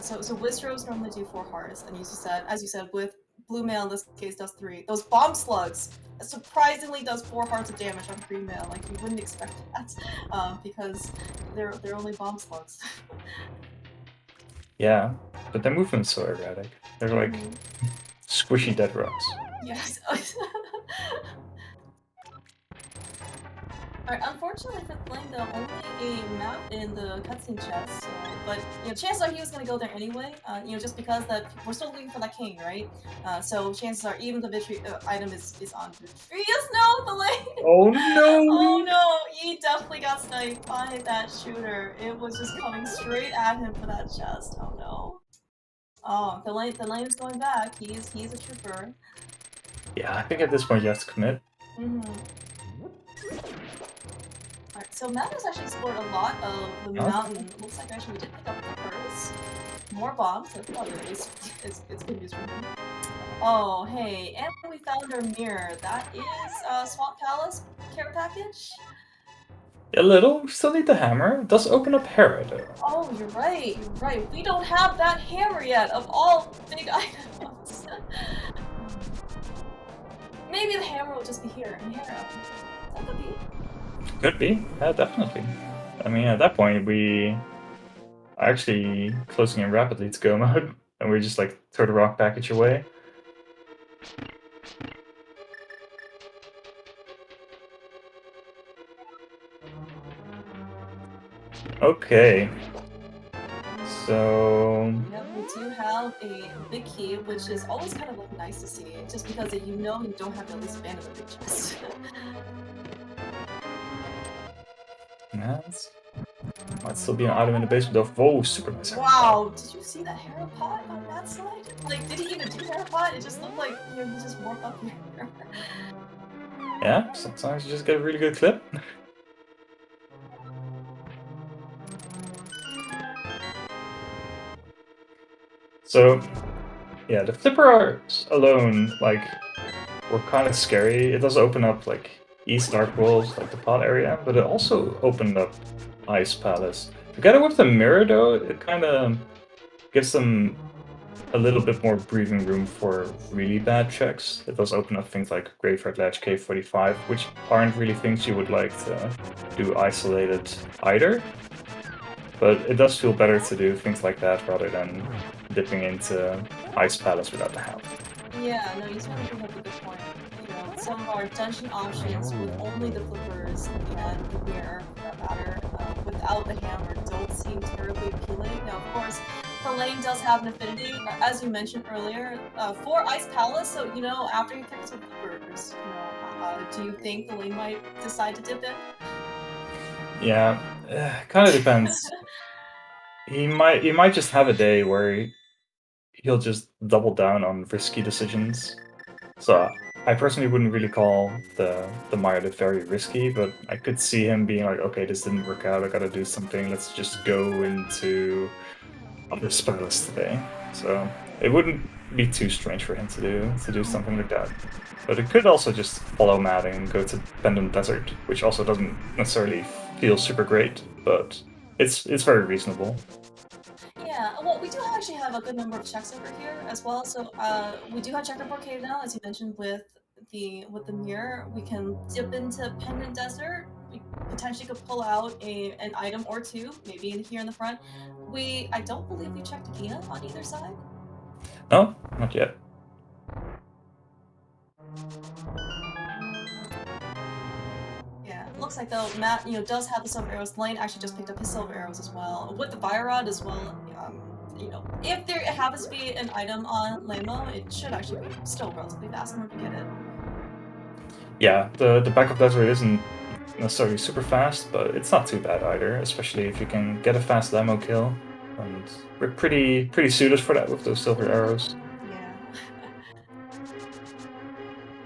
So Wistros normally do 4 hearts, and as you said, with Blue Mail in this case does 3. Those bomb slugs surprisingly does 4 hearts of damage on green mail. Like you wouldn't expect that, because they're only bomb slugs. Yeah, but their movement's so erratic. They're like squishy dead rocks. Yes. Alright, unfortunately for Thalane though, only a map in the cutscene chest, so, but, you know, chances are he was gonna go there anyway, you know, just because we're still looking for that king, right? So chances are even the victory item is on Vitreous. No, Thalane! Oh no! Oh no, he definitely got sniped by that shooter. It was just coming straight at him for that chest. Oh no. Oh, Thalane's going back. He's a trooper. Yeah, I think at this point you have to commit. Alright, so Matt has actually explored a lot of the mountain. Looks like actually we did pick up the first. More bombs, so probably it's good news for him. Oh, hey, and we found our Mire. That is Swamp Palace care package. A little. We still need the hammer. It does open up Hera though. Oh, you're right. We don't have that hammer yet of all big items. Maybe the hammer will just be here in Hera. That could be. Could be. Yeah, definitely. I mean, at that point, we are actually closing in rapidly to go mode, and we just like throw the rock package away. Okay. So. Yep, we do have a big key, which is always kind of like nice to see, just because you know you don't have to at least abandon the big chest. Might still be an item in the basement though. Whoa, super nice. Wow, did you see that Hera pot on that side? Like, did he even do Hera pot? It just looked like, you know, he just warped up here. Yeah, sometimes you just get a really good clip. So, yeah, the flippers alone, like, were kind of scary. It does open up, like, East Dark Worlds, like the pod area, but it also opened up Ice Palace. Together with the Mire, though, it kind of gives them a little bit more breathing room for really bad checks. It does open up things like Graveyard Ledge, K45, which aren't really things you would like to do isolated either. But it does feel better to do things like that rather than dipping into Ice Palace without the help. Yeah, no, you certainly bring up a good point. You know, some of our dungeon options with only the flippers and the mirror, for that matter, without the hammer, don't seem terribly appealing. Now, of course, thalane does have an affinity, as you mentioned earlier, for Ice Palace. So, you know, after he picks up flippers, you know, do you think thalane might decide to dip in? Yeah, kind of depends. He might just have a day where he'll just double down on risky decisions. So I personally wouldn't really call the Mire very risky, but I could see him being like, okay, this didn't work out, I gotta do something, let's just go into other spells today. So it wouldn't be too strange for him to do something like that. But it could also just follow Matt and go to Pendant Desert, which also doesn't necessarily feel super great, but it's very reasonable. Yeah, well, we do actually have a good number of checks over here as well. So we do have checkerboard cave now, as you mentioned with the mirror. We can dip into Pendant Desert. We potentially could pull out an item or two, maybe in here in the front. I don't believe we checked Gina on either side. No, not yet. Yeah, it looks like though Matt, you know, does have the silver arrows. Lane actually just picked up his silver arrows as well with the fire rod as well. You know, if there happens to be an item on Lambo, it should actually be still relatively fast in order to get it. Yeah, the back of Desert isn't necessarily super fast, but it's not too bad either, especially if you can get a fast Lamo kill. And we're pretty suited for that with those silver arrows. Yeah.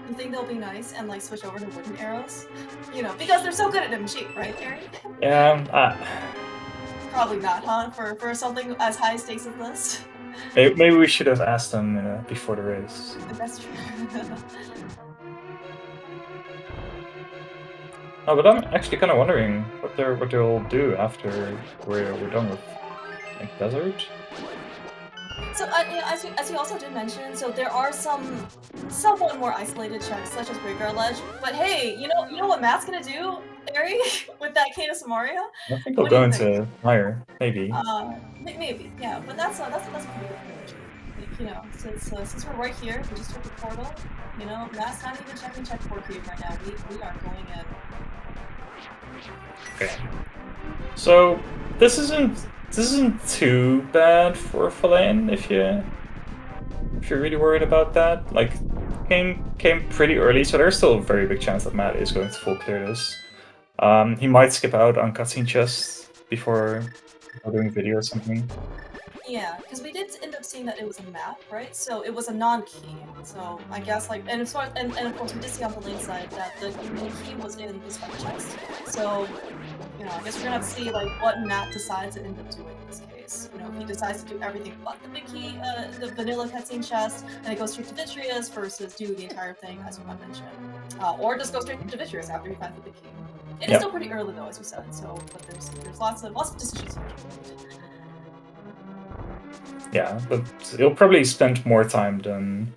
You think they'll be nice and like switch over to wooden arrows? You know, because they're so good at MG, right, Harry? Yeah, Probably not, huh? For something as high stakes as this. maybe we should have asked them before the race. That's true. Oh, but I'm actually kind of wondering what they'll do after we're done with like Desert. So, yeah, as you also did mention, so there are some somewhat more isolated checks, such as Graveyard Ledge. But hey, you know what Matt's gonna do, Harry, with that Cane of Samaria? I think he'll What do go you think? into Mire, maybe. Maybe, yeah. But that's a pretty good approach. Like, you know, since we're right here, we just took the portal. You know, Matt's not even checking checkboard cube right now. We are going in. Okay. So this isn't too bad for thalane if you're really worried about that. Like came pretty early, so there's still a very big chance that Matt is going to full clear this. He might skip out on cutscene chests before doing video or something. Yeah, because we did end up seeing that it was a map, right? So it was a non-key. So I guess like, and as far and of course we did see on the link side that the main key was in the spell chest. So, you know, I guess we're gonna have to see like what Matt decides to end up doing in this case. You know, if he decides to do everything but the big key, the vanilla cutscene chest, and it goes straight to Vitreous versus do the entire thing as you mentioned, or just go straight to Vitreous after he finds the big key. It is still pretty early though, as you said. So, but there's lots of decisions here to be made. Yeah, but he'll probably spend more time than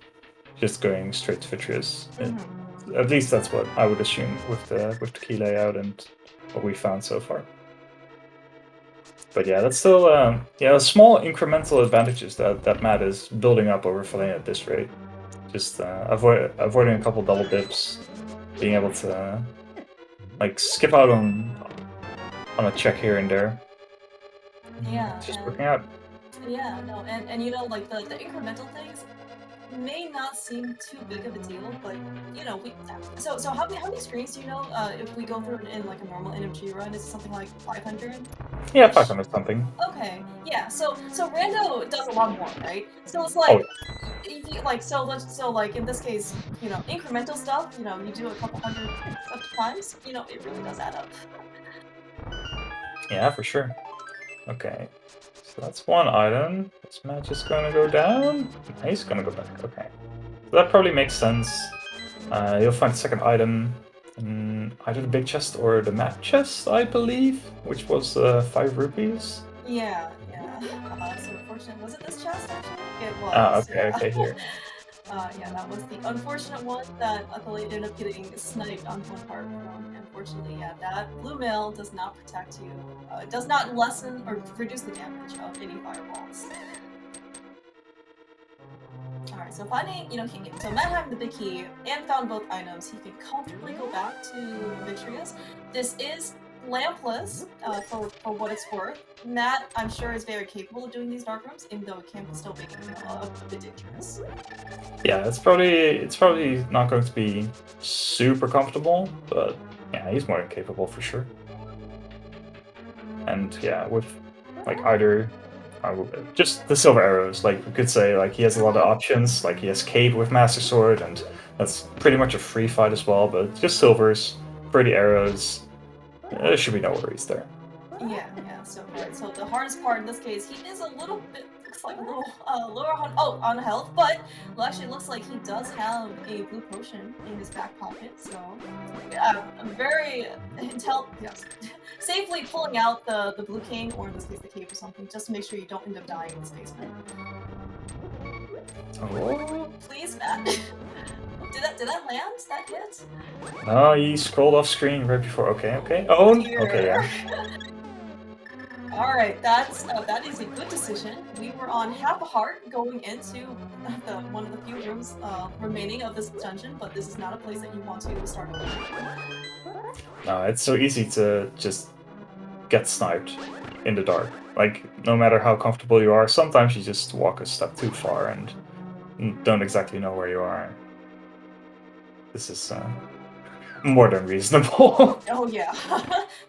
just going straight to Vitreous. At least that's what I would assume with the key layout and what we found so far. But yeah, that's still small incremental advantages that Matt is building up over thalane at this rate. Just avoiding a couple double dips, being able to like skip out on a check here and there. Yeah, It's just working out. Yeah, no, and you know, like the incremental things may not seem too big of a deal, but you know, so how many screens do you know if we go through in like a normal NMG run? Is it something like 500? Yeah, 500 something. Okay, yeah. So Rando does a lot more, right? So it's like, like in this case, you know, incremental stuff. You know, you do a couple hundred of times. You know, it really does add up. Yeah, for sure. Okay. So that's one item. This match is gonna go down. He's gonna go back. Okay. So that probably makes sense. You'll find the second item in either the big chest or the map chest, I believe, which was 5 rupees. Yeah. So unfortunate. Was it this chest actually? It was. Ah, okay, Yeah. okay, here. Yeah, that was the unfortunate one that thalane ended up getting sniped on one part from. Unfortunately, yeah, that blue mail does not protect you. It does not lessen or reduce the damage of any fireballs. Alright, so finding, so Matt having the big key and found both items, he can comfortably go back to Victorious. This is lampless, for what it's worth. Matt, I'm sure, is very capable of doing these dark rooms, even though it can still be a bit dangerous. Yeah, it's probably not going to be super comfortable, but yeah, he's more than capable for sure. And yeah, with like either just the silver arrows, like we could say, like he has a lot of options. Like he has cape with master sword, and that's pretty much a free fight as well. But just silvers, pretty arrows. There should be no worries there. Yeah. So right. So the hardest part in this case, he is a little bit, looks like a little lower on health, but actually looks like he does have a blue potion in his back pocket. So very safely pulling out the blue cane, or in this case the cape or something, just to make sure you don't end up dying in this basement. Oh. Please, Matt. Did that land? That hit? No, he scrolled off screen right before. Okay. Oh, okay, yeah. Alright, that is a good decision. We were on half a heart going into one of the few rooms remaining of this dungeon, but this is not a place that you want to start over. No, it's so easy to just get sniped in the dark. Like, no matter how comfortable you are, sometimes you just walk a step too far and don't exactly know where you are. This is more than reasonable. Oh yeah,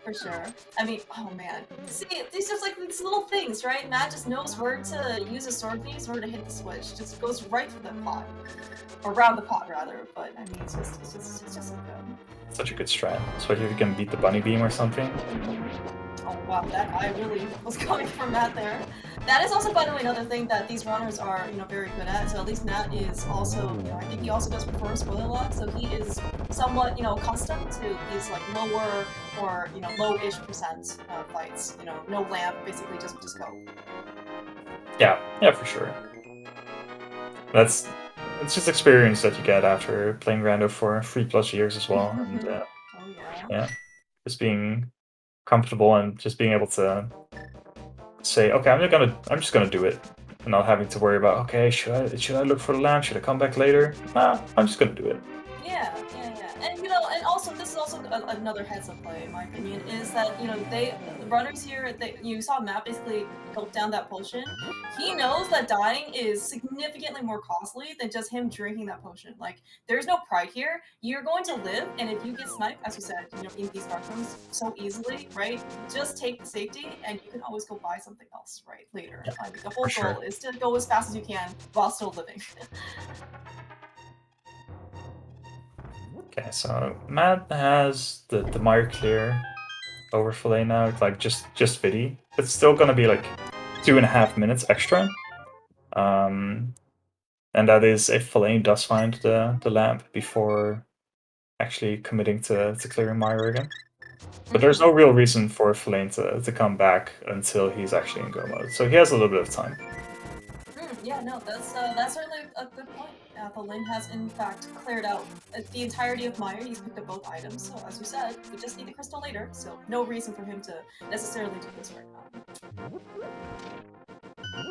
for sure. I mean, oh man. See, these just like these little things, right? Matt just knows where to use a sword piece in order to hit the switch. Just goes right for the pot. Or around the pot, rather. But, I mean, it's just so good. Such a good strat. Especially if you can beat the bunny beam or something. Oh wow, that I really was coming from Matt there. That is also, by the way, another thing that these runners are, very good at. So at least Matt is also, I think he also does prefer spoiler lock, so he is somewhat, accustomed to these like lower or low-ish percent fights. No lamp, basically just go. Yeah, for sure. It's just experience that you get after playing Rando for 3+ years as well, and Oh yeah, just being comfortable and just being able to say, okay, I'm just gonna do it, and not having to worry about, okay, should I look for the lamp? Should I come back later? Nah, I'm just gonna do it. Yeah. And also this is also another heads up play, in my opinion, is that the runners here, you saw Matt basically gulp down that potion. He knows that dying is significantly more costly than just him drinking that potion. Like, there's no pride here. You're going to live, and if you get sniped, as you said, in these dark rooms so easily, right? Just take the safety, and you can always go buy something else, right? Later. Yeah, I mean, the whole goal is to go as fast as you can while still living. Okay, so Matt has the Mire clear over thalane now, like just Vidi. It's still gonna be like 2.5 minutes extra. And that is if thalane does find the lamp before actually committing to clearing Mire again. But there's no real reason for thalane to come back until he's actually in go mode, so he has a little bit of time. Yeah, no, that's certainly a good point. Thalane has in fact cleared out the entirety of Mire. He's picked up both items, so as you said, we just need the crystal later, so no reason for him to necessarily do this right now.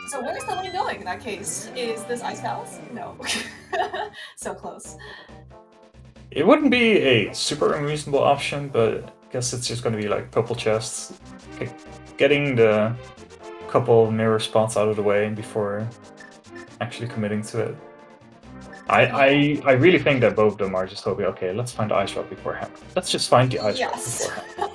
So where's Thalane going in that case? Is this Ice Palace? No. So close. It wouldn't be a super unreasonable option, but I guess it's just going to be like purple chests. Getting the couple mirror spots out of the way before actually committing to it. I really think that both of them are just hoping, okay, let's find the ice rock beforehand. Let's just find the ice rock beforehand.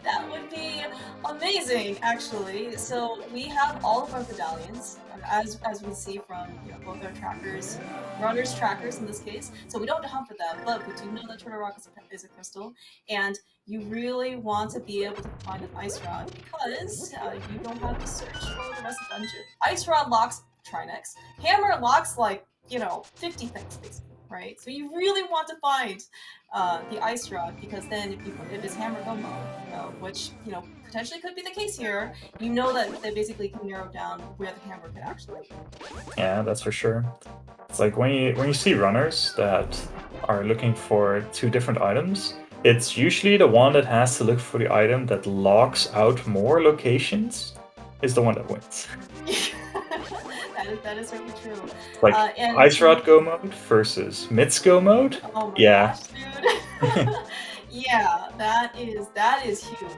That would be amazing. interesting, actually. So we have all of our medallions, as we see from both our trackers, runners trackers in this case. So we don't have to hunt for them, but we do know that Turtle Rock is a crystal, and you really want to be able to find an ice rod because you don't have to search for the rest of the dungeon. Ice rod locks Trinex. Hammer locks like 50 things basically. Right, so you really want to find the ice rod because then if it's hammer go mode, which potentially could be the case here, you know that they basically can narrow down where the hammer could actually be. Yeah, that's for sure. It's like when you see runners that are looking for two different items, it's usually the one that has to look for the item that locks out more locations is the one that wins. That is certainly true. Like and Ice Rod Go mode versus Mitz Go mode. Oh my yeah. gosh, dude. Yeah, that is huge.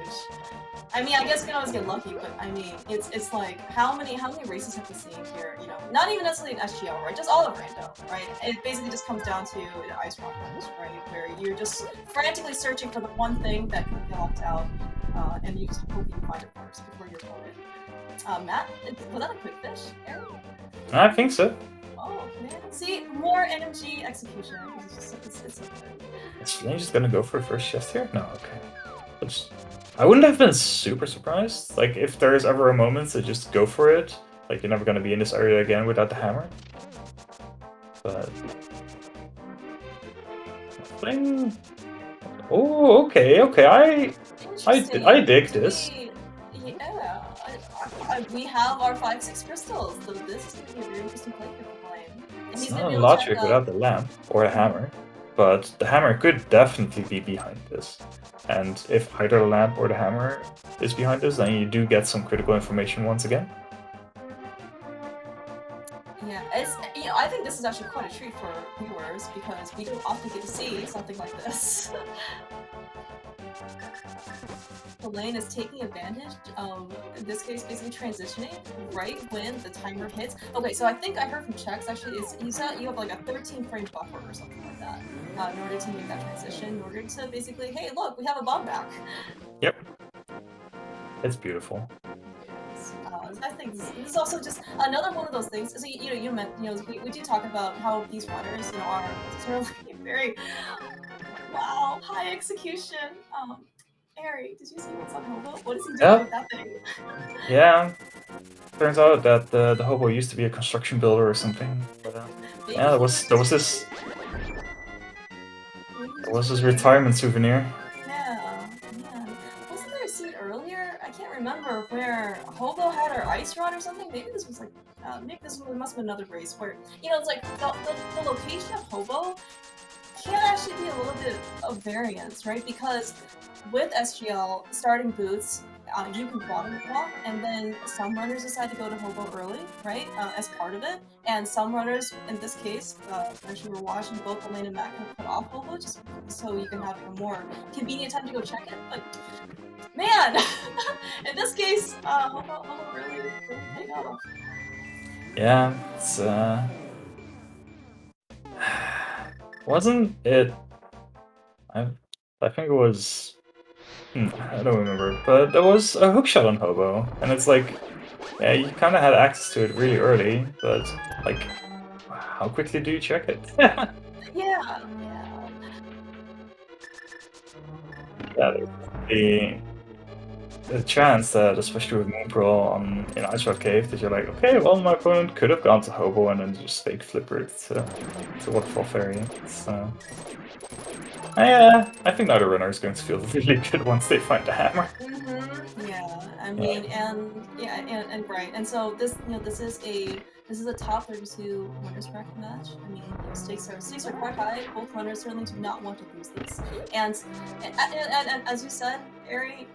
I mean, I guess you can always get lucky, but I mean, it's like how many races have we seen here? Not even necessarily an SGL, right? Just all of random, right? It basically just comes down to the ice rock runs, right? Where you're just frantically searching for the one thing that can be locked out, and you just hope you can find it first before your opponent. Matt, was that a quick fish, Aaron? I think so. Oh man, see, more NMG execution. It's so good. Is Flame just gonna go for the first chest here? No, okay. I wouldn't have been super surprised. Like, if there is ever a moment to just go for it, like, you're never gonna be in this area again without the hammer. But... Flame... Oh, okay, I dig this. Yeah, we have our 5-6 crystals, so this is going to be a very interesting play for Flame. It's not a logic without the lamp or the hammer, but the hammer could definitely be behind this. And if either the lamp or the hammer is behind this, then you do get some critical information once again. Yeah, I think this is actually quite a treat for viewers because we don't often get to see something like this. Thalane is taking advantage of, in this case, basically transitioning right when the timer hits. Okay, so I think I heard from checks actually you said you have like a 13-frame buffer or something like that in order to make that transition, in order to basically, hey, look, we have a bomb back. Yep, it's beautiful. I think this is also just another one of those things. So you meant we do talk about how these runners are sort of very high execution. Ari, did you see what's on Hobo? What is he doing with that thing? Yeah. Turns out that the Hobo used to be a construction builder or something. But, yeah, that was his retirement souvenir. Yeah. Wasn't there a scene earlier? I can't remember where Hobo had her ice rod or something. Maybe this was like must have been another race where it's like the location of Hobo can actually be a little bit of variance, right? Because with SGL starting boots, you can bottom walk, and then some runners decide to go to Hobo early, right, as part of it, and some runners, in this case, actually we're watching both Elaine and Matt kind of put off Hobo just so you can have a more convenient time to go check it. But man, in this case, Hobo really paid off. Yeah, it's wasn't it? I think it was. I don't remember, but there was a hookshot on Hobo, and it's like, yeah, you kind of had access to it really early, but like, how quickly do you check it? Yeah. The chance that, especially with Moonpearl in Ice Rock Cave, that you're like, okay, well, my opponent could have gone to Hobo and then just fake flippered to Waterfall Fairy. So, I think neither runner is going to feel really good once they find the hammer. Yeah, I mean, and right, and so this is a top 32 winners bracket match. I mean, stakes are quite high. Both runners certainly do not want to lose this, and as you said, Ari,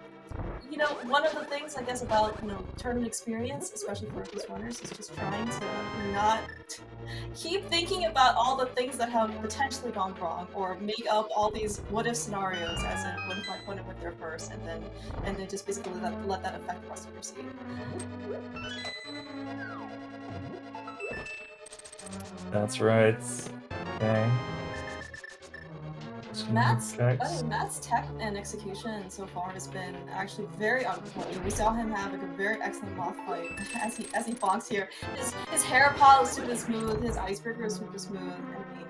one of the things I guess about tournament experience, especially for these runners, is just trying to not keep thinking about all the things that have potentially gone wrong, or make up all these what-if scenarios, as in what if my opponent went there first, and then just basically let that affect the rest of your seed. That's right. Okay. So Matt's tech and execution so far has been actually very on point. We saw him have like a very excellent moth fight as he bonks here. His hair pile is super smooth, his icebreaker is super smooth. I mean,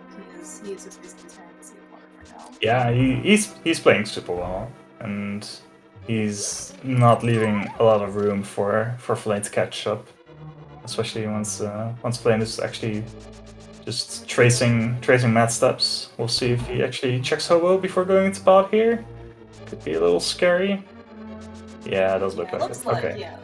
he is just basically tearing the sea apart right now. Yeah, he's playing super well, and he's not leaving a lot of room for thalane to catch up, especially once thalane is actually just tracing Matt's steps. We'll see if he actually checks Hobo before going into bot here. Could be a little scary. Yeah, it does look like it. Okay. Yeah.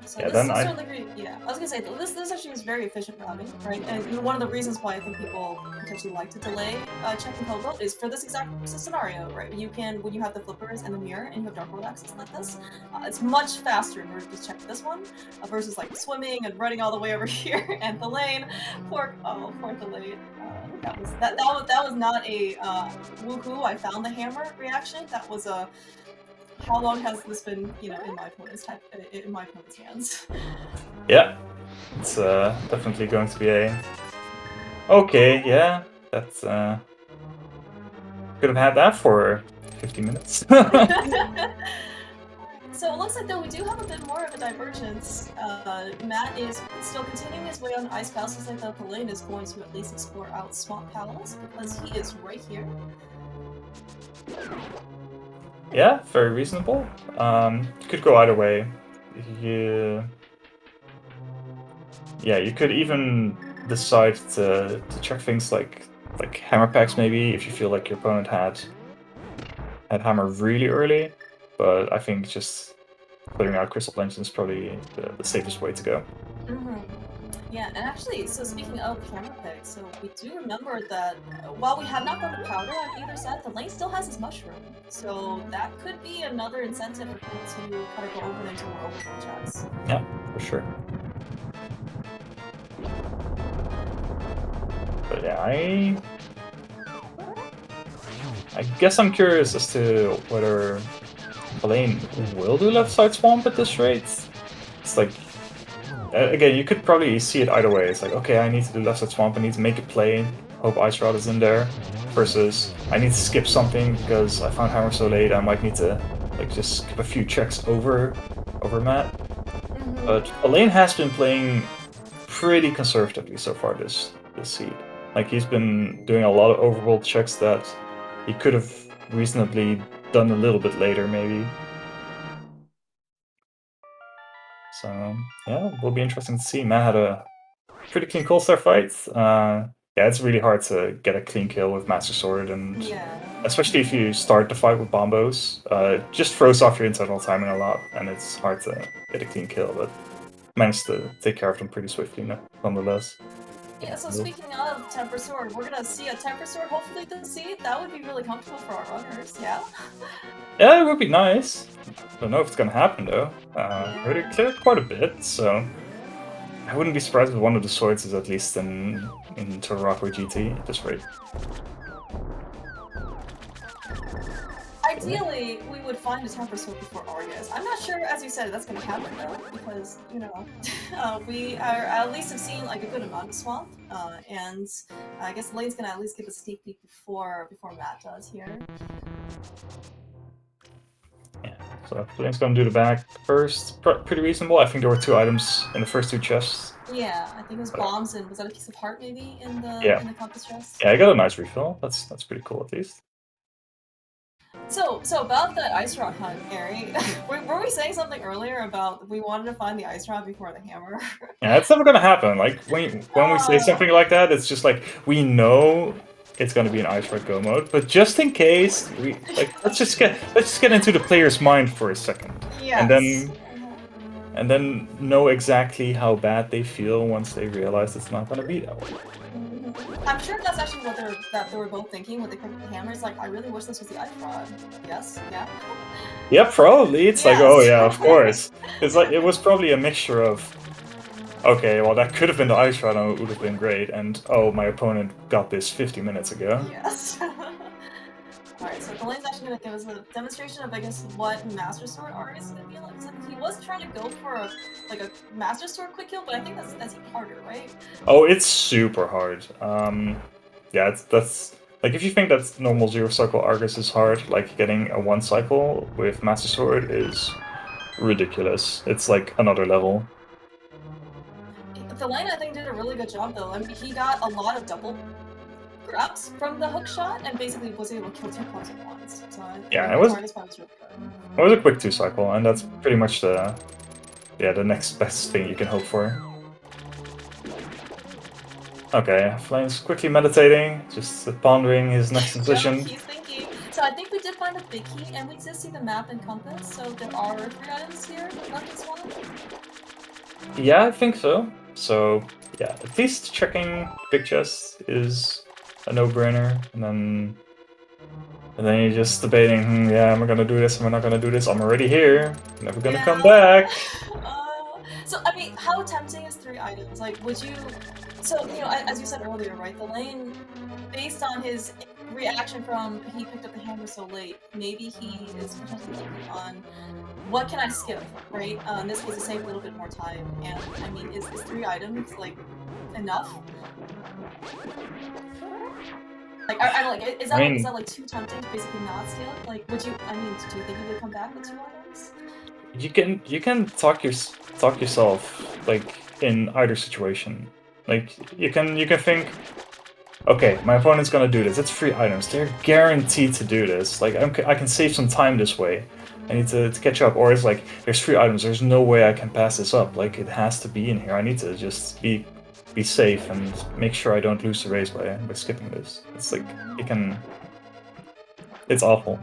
So Yeah, this then is certainly I was gonna say this actually is very efficient routing, right? And one of the reasons why I think people potentially like to delay checking Hobo is for this exact scenario, right? You can, when you have the flippers and the mirror and you have dark world access like this, it's much faster in order to check this one versus like swimming and running all the way over here and thalane. Poor thalane. That was not a woohoo! I found the hammer reaction. That was a how long has this been, in my opponent's hands? Yeah, it's definitely going to be a. Okay, yeah, that's could have had that for 50 minutes. So it looks like though we do have a bit more of a divergence. Matt is still continuing his way on Ice Palace. Looks like the thalane is going to at least explore out Swamp Palace because he is right here. Yeah, very reasonable. Could go either way. Yeah, you could even decide to check things like hammer packs maybe if you feel like your opponent had hammer really early. But I think just clearing out Crystal Engine is probably the safest way to go. Yeah, and actually, so speaking of hammer picks, so we do remember that while we have not gone to powder on either side, the lane still has his mushroom. So that could be another incentive for people to kind of go over into more overkill checks. Yeah, for sure. But yeah, I guess I'm curious as to whether thalane will do left side swamp at this rate. It's like, again, you could probably see it either way. It's like, okay, I need to do left side swamp, I need to make a play, hope Ice Rod is in there, versus I need to skip something because I found hammer so late, I might need to like just skip a few checks over Matt. But thalane has been playing pretty conservatively so far this seed. Like, he's been doing a lot of overworld checks that he could have reasonably done a little bit later, maybe. So, yeah, it will be interesting to see. Matt had a pretty clean Cold-Star fight. Yeah, it's really hard to get a clean kill with Master Sword, and especially if you start the fight with bombos, it just throws off your internal timing a lot, and it's hard to get a clean kill, but managed to take care of them pretty swiftly nonetheless. Yeah, so speaking of Temper Sword, we're gonna see a Temper Sword hopefully this seed. That would be really comfortable for our runners, yeah? Yeah, it would be nice. Don't know if it's gonna happen though. Already cleared quite a bit, so I wouldn't be surprised if one of the swords is at least in Toroko GT at this rate. Ideally, we would find a Temper Sword before Argus. I'm not sure, as you said, that's gonna happen though, because, we are at least have seen like a good amount of Swamp, and I guess Lane's gonna at least give a sneak peek before Matt does here. Yeah, so Lane's gonna do the back first. Pretty reasonable. I think there were 2 items in the first 2 chests. Yeah, I think it was bombs and was that a piece of heart maybe in the compass chest? Yeah, I got a nice refill. That's pretty cool at least. So about that Ice Rod hunt, Gary, were we saying something earlier about we wanted to find the Ice Rod before the hammer? Yeah, it's never gonna happen. Like when we say something like that, it's just like we know it's gonna be an Ice Rod go mode, but just in case, let's just get into the player's mind for a second, and then know exactly how bad they feel once they realize it's not gonna be that way. I'm sure that's actually what they were both thinking when they picked the hammer. It's like, I really wish this was the Ice Rod. Yes? Yeah? Yeah, probably. It's like, oh yeah, of course. It's like, it was probably a mixture of, okay, well that could have been the Ice Rod and it would have been great, and oh, my opponent got this 50 minutes ago. Yes. Alright, so Thalane's actually going to give us a demonstration of, I guess, what Master Sword Argus is going to be like. He was trying to go for a Master Sword quick kill, but I think that's harder, right? Oh, it's super hard. Yeah, that's Like, if you think that normal 0-cycle Argus is hard, like, getting a 1-cycle with Master Sword is ridiculous. It's like another level. Thalane, I think, did a really good job, though. I mean, he got a lot of double grabs from the hook shot and basically was able to kill 2 pawns at once. So Yeah, it was really good. a quick 2-cycle, and that's pretty much the next best thing you can hope for. Okay, Flame's quickly meditating, just pondering his next decision. Yeah, he's thinking. So I think we did find a big key, and we did see the map and compass, so there are 3 items here left as well. Yeah, I think so. So, yeah, at least checking big chest is a no-brainer, and then you're just debating, yeah, am I gonna do this, am I not gonna do this? I'm already here, never gonna come back. So, I mean, how tempting is 3 items? Like, would you... So, you know, as you said earlier, right, Thalane, based on his reaction from he picked up the hammer so late, maybe he is potentially looking on what can I skip, right? In this case, to save a little bit more time. And, I mean, is 3 items, like, enough? Like, is that like too tempting to basically not steal? Like, would you, I mean, do you think you would come back with 2 items? You can talk yourself, like, in either situation. Like, you can think, okay, my opponent's gonna do this. It's 3 items. They're guaranteed to do this. Like, I can save some time this way. I need to catch up. Or it's like, there's 3 items. There's no way I can pass this up. Like, it has to be in here. I need to just be safe and make sure I don't lose the race by skipping this. It's like, you can... It's awful.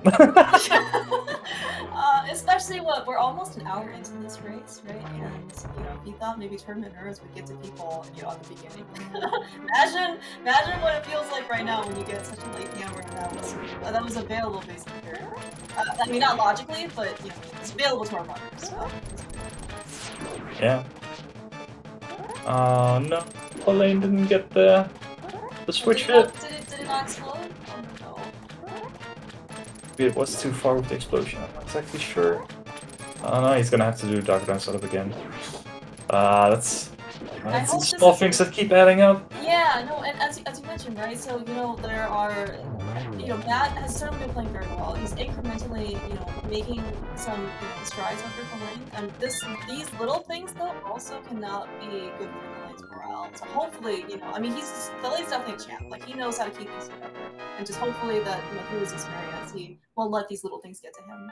Especially we're almost an hour into this race, right? And, you know, if you thought maybe tournament nerds would get to people, you know, at the beginning. imagine what it feels like right now when you get such a late hammer and that was available basically. I mean, not logically, but, you know, it's available to our runners. So. Yeah. Oh no, Thalane didn't get the switch hit. Did it not explode? Oh no. It was too far with the explosion, I'm not exactly sure. Oh no, he's gonna have to do Dark Down setup again. That's some small things that keep adding up. Yeah, no, and as you mentioned, right, so, you know, there are, you know, Matt has certainly been playing very well. He's incrementally, you know, making some, you know, strides over Thalane, and these little things, though, also cannot be good for Thalane's morale. So hopefully, you know, I mean, Thalane's definitely a champ. Like, he knows how to keep things together, and just hopefully that, you know, through his experience, he will let these little things get to him.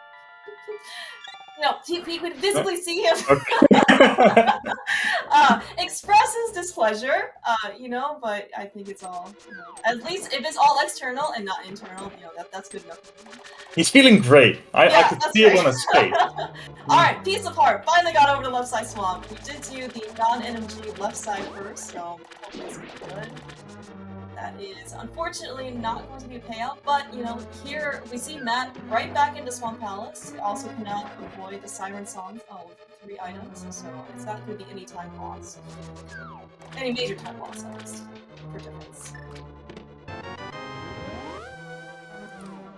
No, he could visibly see him express his displeasure, you know, but I think it's all, you know, at least if it's all external and not internal, you know, that's good enough. He's feeling great. I could see it on his face. Alright, piece of heart. Finally got over the left side swamp. We did do the non-NMG left side first, so that's good. That is unfortunately not going to be a payout, but, you know, here we see Matt right back into Swamp Palace. Also cannot avoid the siren songs of 3 items, so it's not going to be any time loss. Any major time loss, at least, for difference.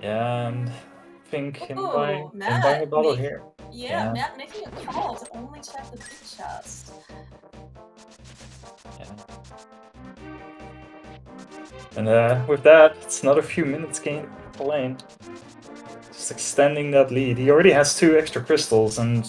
And I think him buying a bottle here. Yeah, Matt making a call to only check the big chest. Yeah. And with that, it's another few minutes gained for Thalane. Just extending that lead. He already has 2 extra crystals, and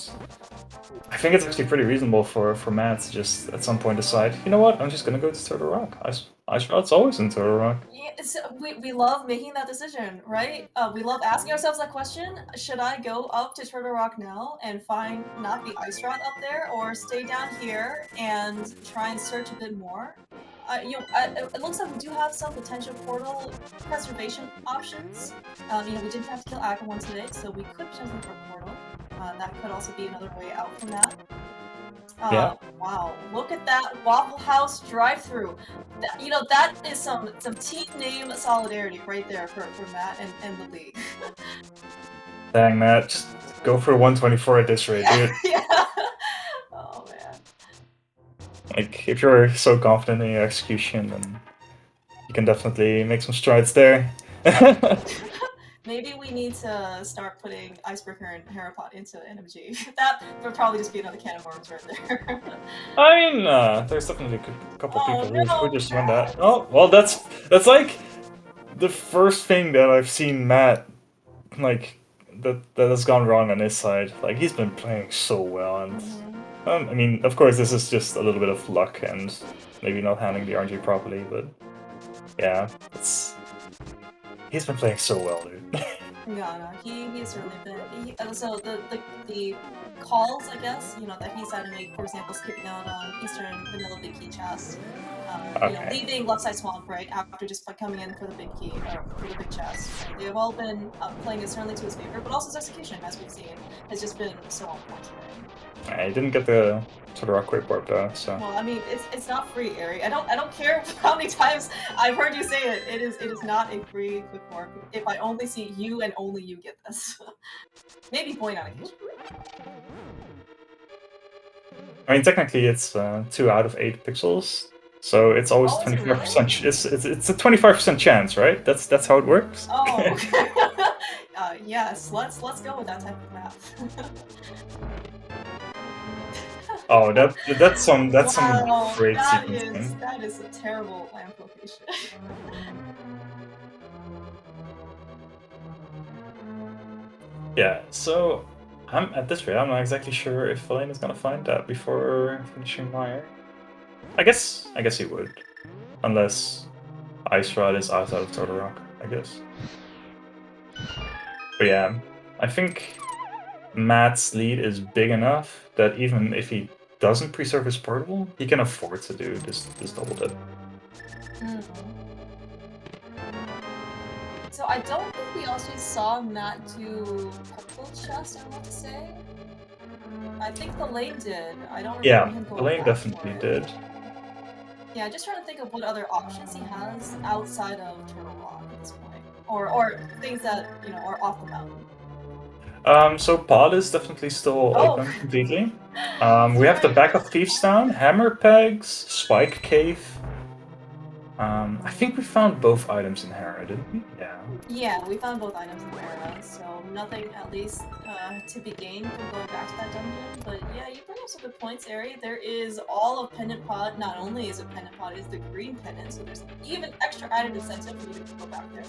I think it's actually pretty reasonable for Matt to just at some point decide, you know what, I'm just gonna go to Turtle Rock. Ice Rock's always in Turtle Rock. Yeah, we love making that decision, right? We love asking ourselves that question. Should I go up to Turtle Rock now and find not the ice rod up there, or stay down here and try and search a bit more? You know, it looks like we do have some potential portal preservation options. You know, we didn't have to kill Ackerone today, so we could potentially for a portal. That could also be another way out from that. Yeah. Wow, look at that Waffle House drive-through. You know, that is some team name solidarity right there for Matt and the league. Dang, Matt, just go for 124 at this rate, dude. Yeah. Oh man. Like, if you're so confident in your execution, then you can definitely make some strides there. Maybe we need to start putting Icebreaker and Harapot into NMG. That would probably just be another can of worms right there. I mean, there's definitely a couple people who just run that. Oh, well, that's like the first thing that I've seen Matt like that has gone wrong on his side. Like he's been playing so well, and I mean, of course, this is just a little bit of luck and maybe not handling the RNG properly, but yeah, he's been playing so well, dude. Yeah, no, he's really been. So the calls, I guess, you know, that he's had to make, for example, skipping out on Eastern Vanilla Big Key chest, you know, leaving left side swamp right after just like coming in for the big key or for the big chest. Right? They have all been playing it certainly to his favor, but also his execution, as we've seen, has just been so on point. I didn't get the sort of rock wave warp though, so. Well, I mean, it's not free, Ari. I don't care how many times I've heard you say it. It is not a free quick warp. If I only see you and only you get this, maybe point on occasion. I mean, technically, it's 2 out of 8 pixels, so it's always 25%. It's a 25% chance, right? That's how it works. Oh, okay. Yes. Let's go with that type of math. Oh, that's some Wow, great that sequencing. that is a terrible lamp location. Yeah, so I'm at this rate. I'm not exactly sure if thalane is gonna find that before finishing Mire. I guess he would, unless Ice Rod is outside of Turtle Rock. I guess. But yeah, I think Matt's lead is big enough that even if he doesn't preserve his portable, he can afford to do this double dip. So I don't think we actually saw Matt do purple chest, I want to say. I think thalane did. I don't remember him going thalane back definitely for it. did. Yeah, just trying to think of what other options he has outside of Turtle Rock at this point. Or things that, you know, are off the mountain. So pod is definitely still open completely. We have the back of Thieves Town, Hammer Pegs, Spike Cave. I think we found both items in Hera, didn't we? Yeah. Yeah, we found both items in Hera, so nothing at least to be gained from going back to that dungeon. But yeah, you bring up some good points, Ari. There is all of Pendant Pod. Not only is it Pendant Pod, it is the green pendant, so there's even extra added incentive for you to go back there.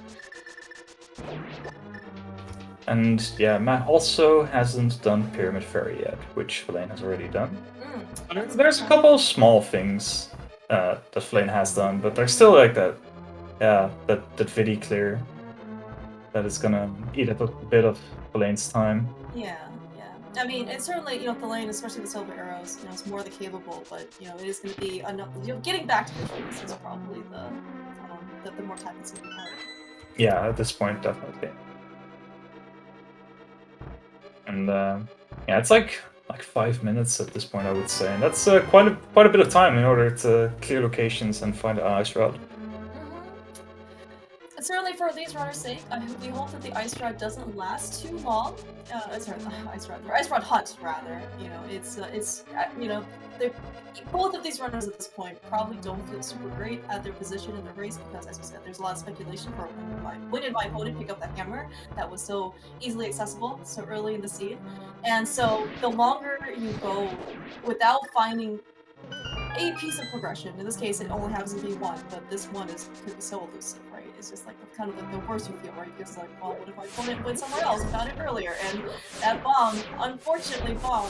And yeah, Matt also hasn't done Pyramid Fairy yet, which thalane has already done. There's a couple of small things that thalane has done, but there's still like that, yeah, that Vidi clear that is gonna eat up a bit of thalane's time. Yeah. I mean, it's certainly, you know, thalane, especially the silver arrows, you know, it's more the capable, but you know, it is going to be enough. You know, getting back to visuals is probably the more time-consuming part. Yeah, at this point, definitely. And yeah, it's like 5 minutes at this point, I would say, and that's quite a bit of time in order to clear locations and find an ice route. And certainly for these runners' sake, we hope that the ice rod doesn't last too long. Sorry, the ice rod hunt rather. You know, it's you know, both of these runners at this point probably don't feel super great at their position in the race because, as you said, there's a lot of speculation for when did my opponent pick up that hammer that was so easily accessible so early in the seed. And so the longer you go without finding a piece of progression, in this case it only happens to be one, but this one could be so elusive, right? It's just like kind of like the worst you feel, right? Because like, well, what if my opponent went somewhere else and found it earlier, and that bomb unfortunately bombed,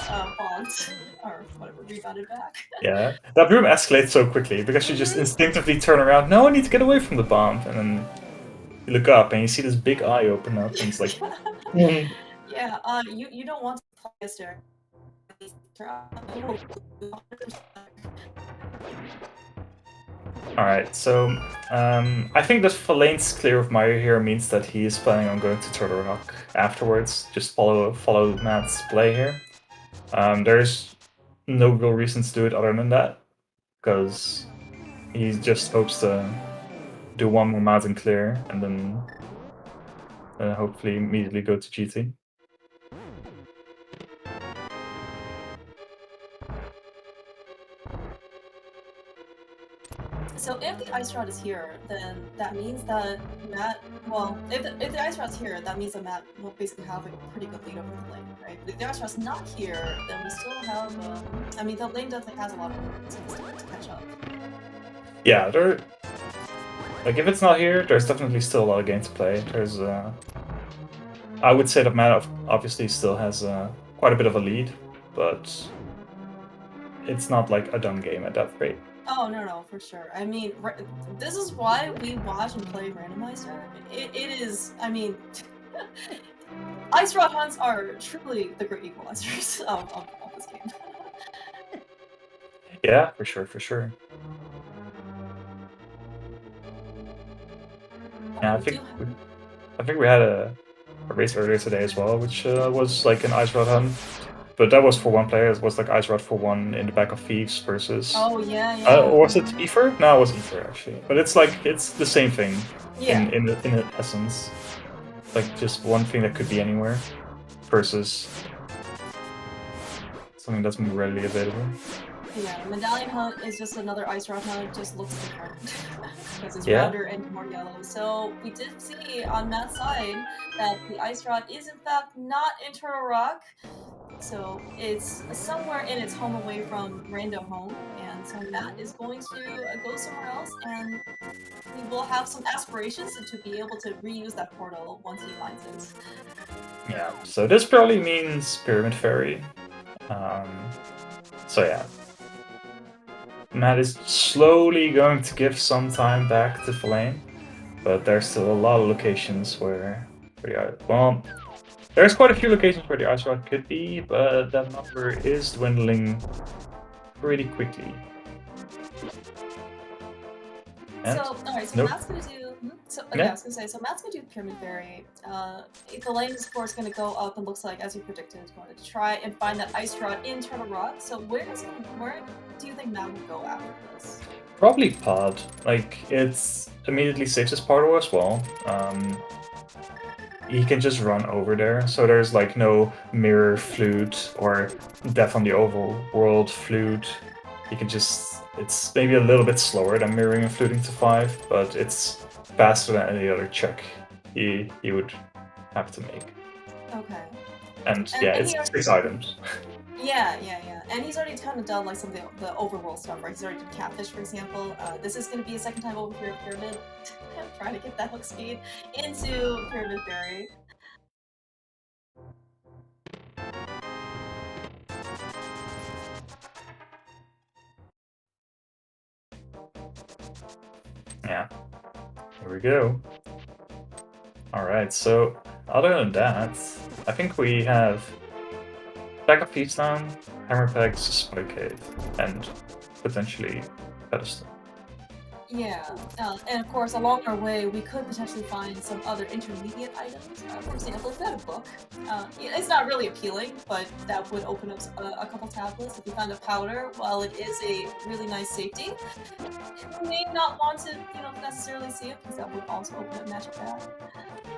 or whatever, rebounded back. Yeah, that room escalates so quickly because you just instinctively turn around. No, I need to get away from the bomb, and then you look up and you see this big eye open up, and it's like, yeah, you don't want to play a stair. Alright, so I think that thalane's clear of Mire here means that he is planning on going to Turtle Rock afterwards. Just follow Matt's play here. There's no real reason to do it other than that, because he just hopes to do one more mountain clear and then hopefully immediately go to GT. So if the ice rod is here, then that means that Matt, well, if the ice rod's here, that means that Matt will basically have a pretty good lead over the lane, right? But if the ice rod's not here, then we still have, I mean, the lane definitely has a lot of things to catch up. Yeah, Like, if it's not here, there's definitely still a lot of game to play. There's, I would say that Matt obviously still has quite a bit of a lead, but it's not like a done game at that rate. Oh, no, for sure. I mean, this is why we watch and play Randomizer. It is, I mean, Ice Rod hunts are truly the great equalizers of this game. Yeah, for sure. Yeah, I think we had a race earlier today as well, which was like an Ice Rod hunt. But that was for one player. It was like Ice Rod for one in the back of Thieves versus... Oh, yeah. Was it Ether? No, it was Ether, actually. But it's like, it's the same thing in essence. Like, just one thing that could be anywhere versus something that's more readily available. Yeah, Medallion Hunt is just another Ice Rod hunt, just looks different. Because it's rounder and more yellow. So we did see on Matt's side that the Ice Rod is in fact not in Turtle Rock. So it's somewhere in its home away from Rando Home. And so Matt is going to go somewhere else, and he will have some aspirations to be able to reuse that portal once he finds it. Yeah, so this probably means Pyramid Fairy. So yeah. Matt is slowly going to give some time back to thalane, but there's still a lot of locations where well, there's quite a few locations where the Ice Rod could be, but that number is dwindling pretty quickly. And so, alright, so Matt's gonna do... I was gonna say, so Matt's gonna do Pyramid Fairy. thalane is, of course, gonna go up and looks like, as you predicted, is going to try and find that Ice Rod in Turtle Rock. So where do you think Matt will go after this? Probably Pod. Like, it's immediately saves his portal as well. He can just run over there, so there's like no Mire flute or Death on the Overworld flute. He can just... It's maybe a little bit slower than mirroring and fluting to 5, but it's faster than any other check he would have to make. Okay. And yeah, it's 6 items. Yeah. And he's already kind of done like some of the overworld stuff, right? He's already done Catfish, for example. This is going to be a second time over here at Pyramid. I'm trying to get that hook speed into Pyramid Fairy. Yeah. Here we go. Alright, so other than that, I think we have Back of Feedstown, Hammer Pegs, Spike Cave, and potentially Pedestal. Yeah, and of course, along our way, we could potentially find some other intermediate items. For example, if we had a book, it's not really appealing, but that would open up a couple tablets. If we found a powder, while it is a really nice safety, we may not want to, necessarily see it, because that would also open up Magic Bag.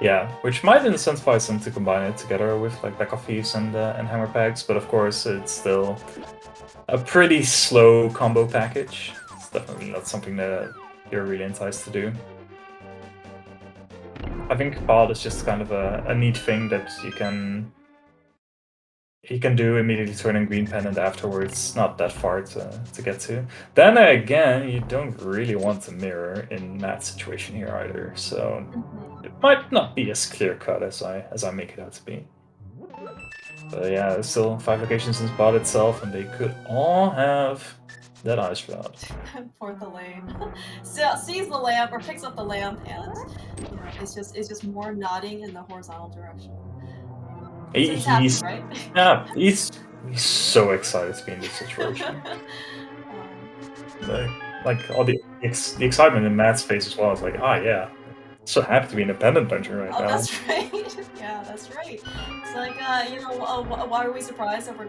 Yeah, which might incentivize them to combine it together with like Back of Thieves and Hammer Pegs, but of course, it's still a pretty slow combo package. It's definitely not something that you're really enticed to do. I think Pod is just kind of a neat thing that he can do immediately turning green Pendant afterwards, not that far to get to. Then again, you don't really want to mirror in Matt's situation here either, so it might not be as clear cut as I make it out to be. But yeah, there's still 5 locations in Pod itself, and they could all have that Ice Rod. Poor thalane. Sees the lamp or picks up the lamp, and it's just more nodding in the horizontal direction. So he's happy, right? Yeah, he's so excited to be in this situation. Like all the excitement in Matt's face as well. It's like, yeah, so happy to be in a Pendant dungeon right now. That's right. Yeah, that's right. It's like, why are we surprised that we're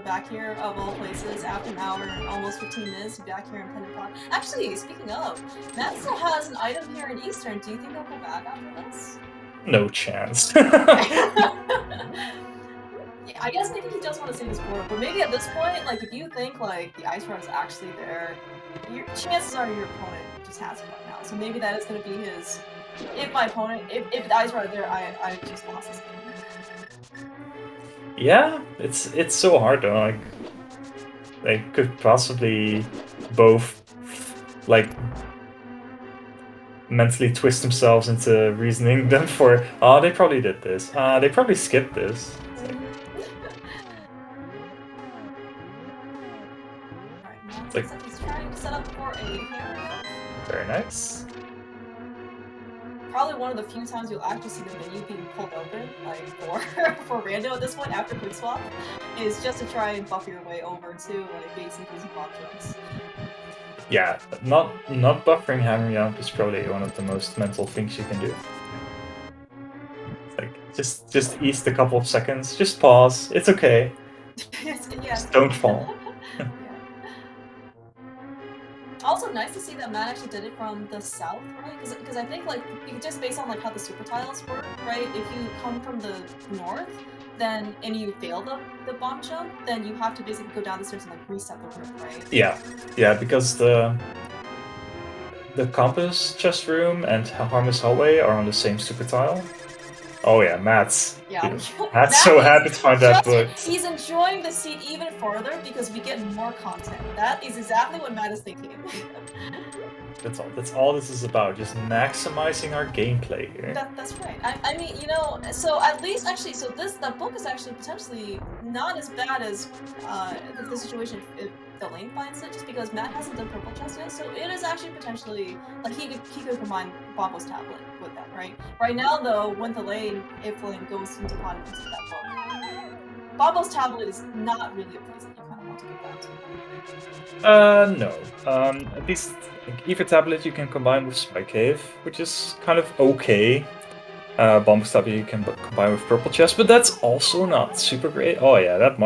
back here of all places after an hour and almost 15 minutes to be back here in Pendant Pod? Actually, speaking of, Matt still has an item here in Eastern. Do you think they'll go back after this? No chance. Yeah, I guess maybe he does want to save his portal, but maybe at this point, like, if you think, like, the Ice Rod is actually there, your chances are your opponent just has it right now. So maybe that is going to be his... If my opponent... If the Ice Rod is there, I just lost this game. Yeah, it's so hard, though. Like, they could possibly both, like... mentally twist themselves into reasoning them for, oh, they probably did this. They probably skipped this. Alright, Matt Like- looks like he's trying to set up for a hammer jump. Very nice. Probably one of the few times you'll actually see the menu being pulled open, like for rando at this point after quick swap, is just to try and buffer your way over to like basically some bomb jumps. Yeah, not buffering hammer jump is probably one of the most mental things you can do. Like just ease a couple of seconds, just pause. It's okay. Yes. Just don't fall. Yeah. Also, nice to see that Matt actually did it from the south, right? Because I think like just based on like how the super tiles work, right? If you come from the north, then and you fail the bomb jump, then you have to basically go down the stairs and like reset the room, right? Yeah, because the compass chest room and harmless hallway are on the same super tile. Oh yeah, Matt's so happy to find that book. He's enjoying the seat even further because we get more content. That is exactly what Matt is thinking. That's all this is about, just maximizing our gameplay here. That's right. I mean, you know, so at least actually, so that book is actually potentially not as bad as the situation if thalane finds it, just because Matt hasn't done purple chest yet. So it is actually potentially like he could combine Bobo's tablet with that, right? Right now though, when if thalane goes into pot and picks up that book, Bobo's tablet is not really a place that you kind of want to get back to. No. At least like, Ether Tablet you can combine with Spy Cave, which is kind of okay. Bomb Tablet you can combine with Purple Chest, but that's also not super great. Oh yeah, that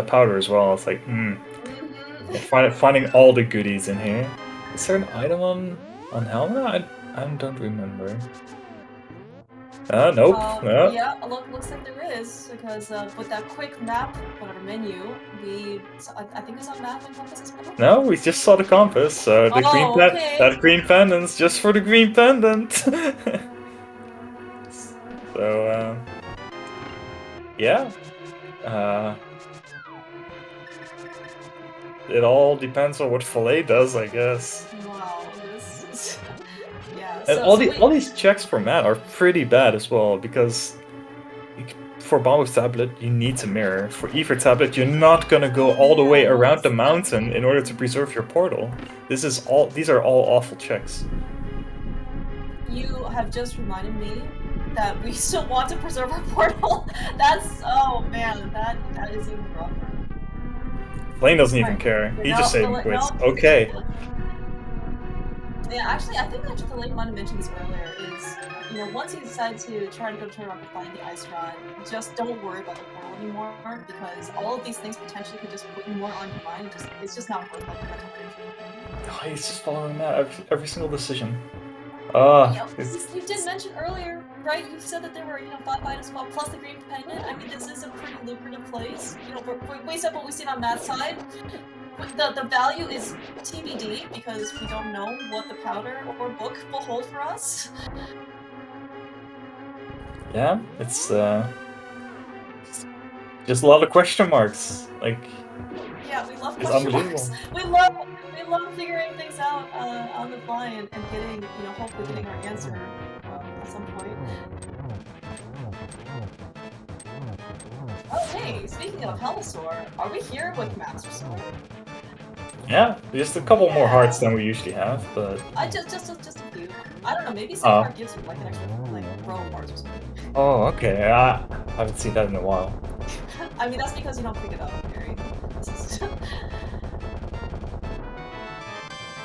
powder as well. It's like, finding all the goodies in here. Is there an item on Helma? I don't remember. Nope. No. Yeah, looks like there is, because with that quick map, whatever menu, I think it's on map and compass as well. No, we just saw the compass, so that green pendant's just for the green pendant. So, yeah. It all depends on what Filet does, I guess. Wow, this is... yeah. And all these checks for Matt are pretty bad as well, because for Bombo's tablet, you need to mirror. For Ether tablet, you're not gonna go all the way around the mountain in order to preserve your portal. These are all awful checks. You have just reminded me that we still want to preserve our portal. Oh man, that is even rougher. Lane doesn't even care. He just said quits. Okay. Yeah, actually, I think actually Thalane might have mentioned this earlier, is, you know, once you decide to try to go to Turtle Rock and find the ice rod, just don't worry about the portal anymore, because all of these things potentially could just put more on your mind. It's just not worth it. Oh, he's just following Matt every single decision. You did mention earlier, right? You said that there were, 5 items plus the green pendant. I mean, this is a pretty lucrative place. Based on what we've seen on Matt's side, the value is TBD because we don't know what the powder or book will hold for us. Yeah, it's just a lot of question marks. Like, yeah, we love question marks. We love figuring things out on the fly and getting, hopefully getting our answer at some point. Oh, hey, speaking of Helmasaur, are we here with Master Sword? Yeah, just a couple more hearts than we usually have, but... Just a few. I don't know, maybe some heart gives you like an extra row of hearts or something. Oh, okay. I haven't seen that in a while. I mean, that's because you don't pick it up, Gary.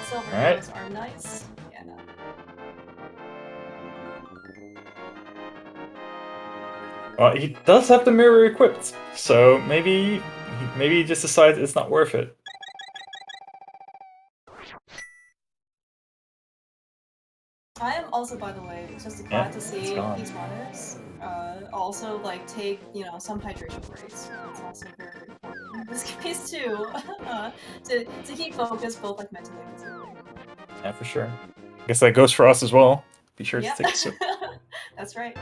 Silver arrows are nice. Yeah, no. Well, he does have the mirror equipped, so maybe he just decides it's not worth it. I am also, by the way, just glad to see these runners also take some hydration breaks. It's also very important in this case too, to keep focused both mentally and physically. Yeah, for sure. I guess that goes for us as well. Be sure to take a sip. That's right.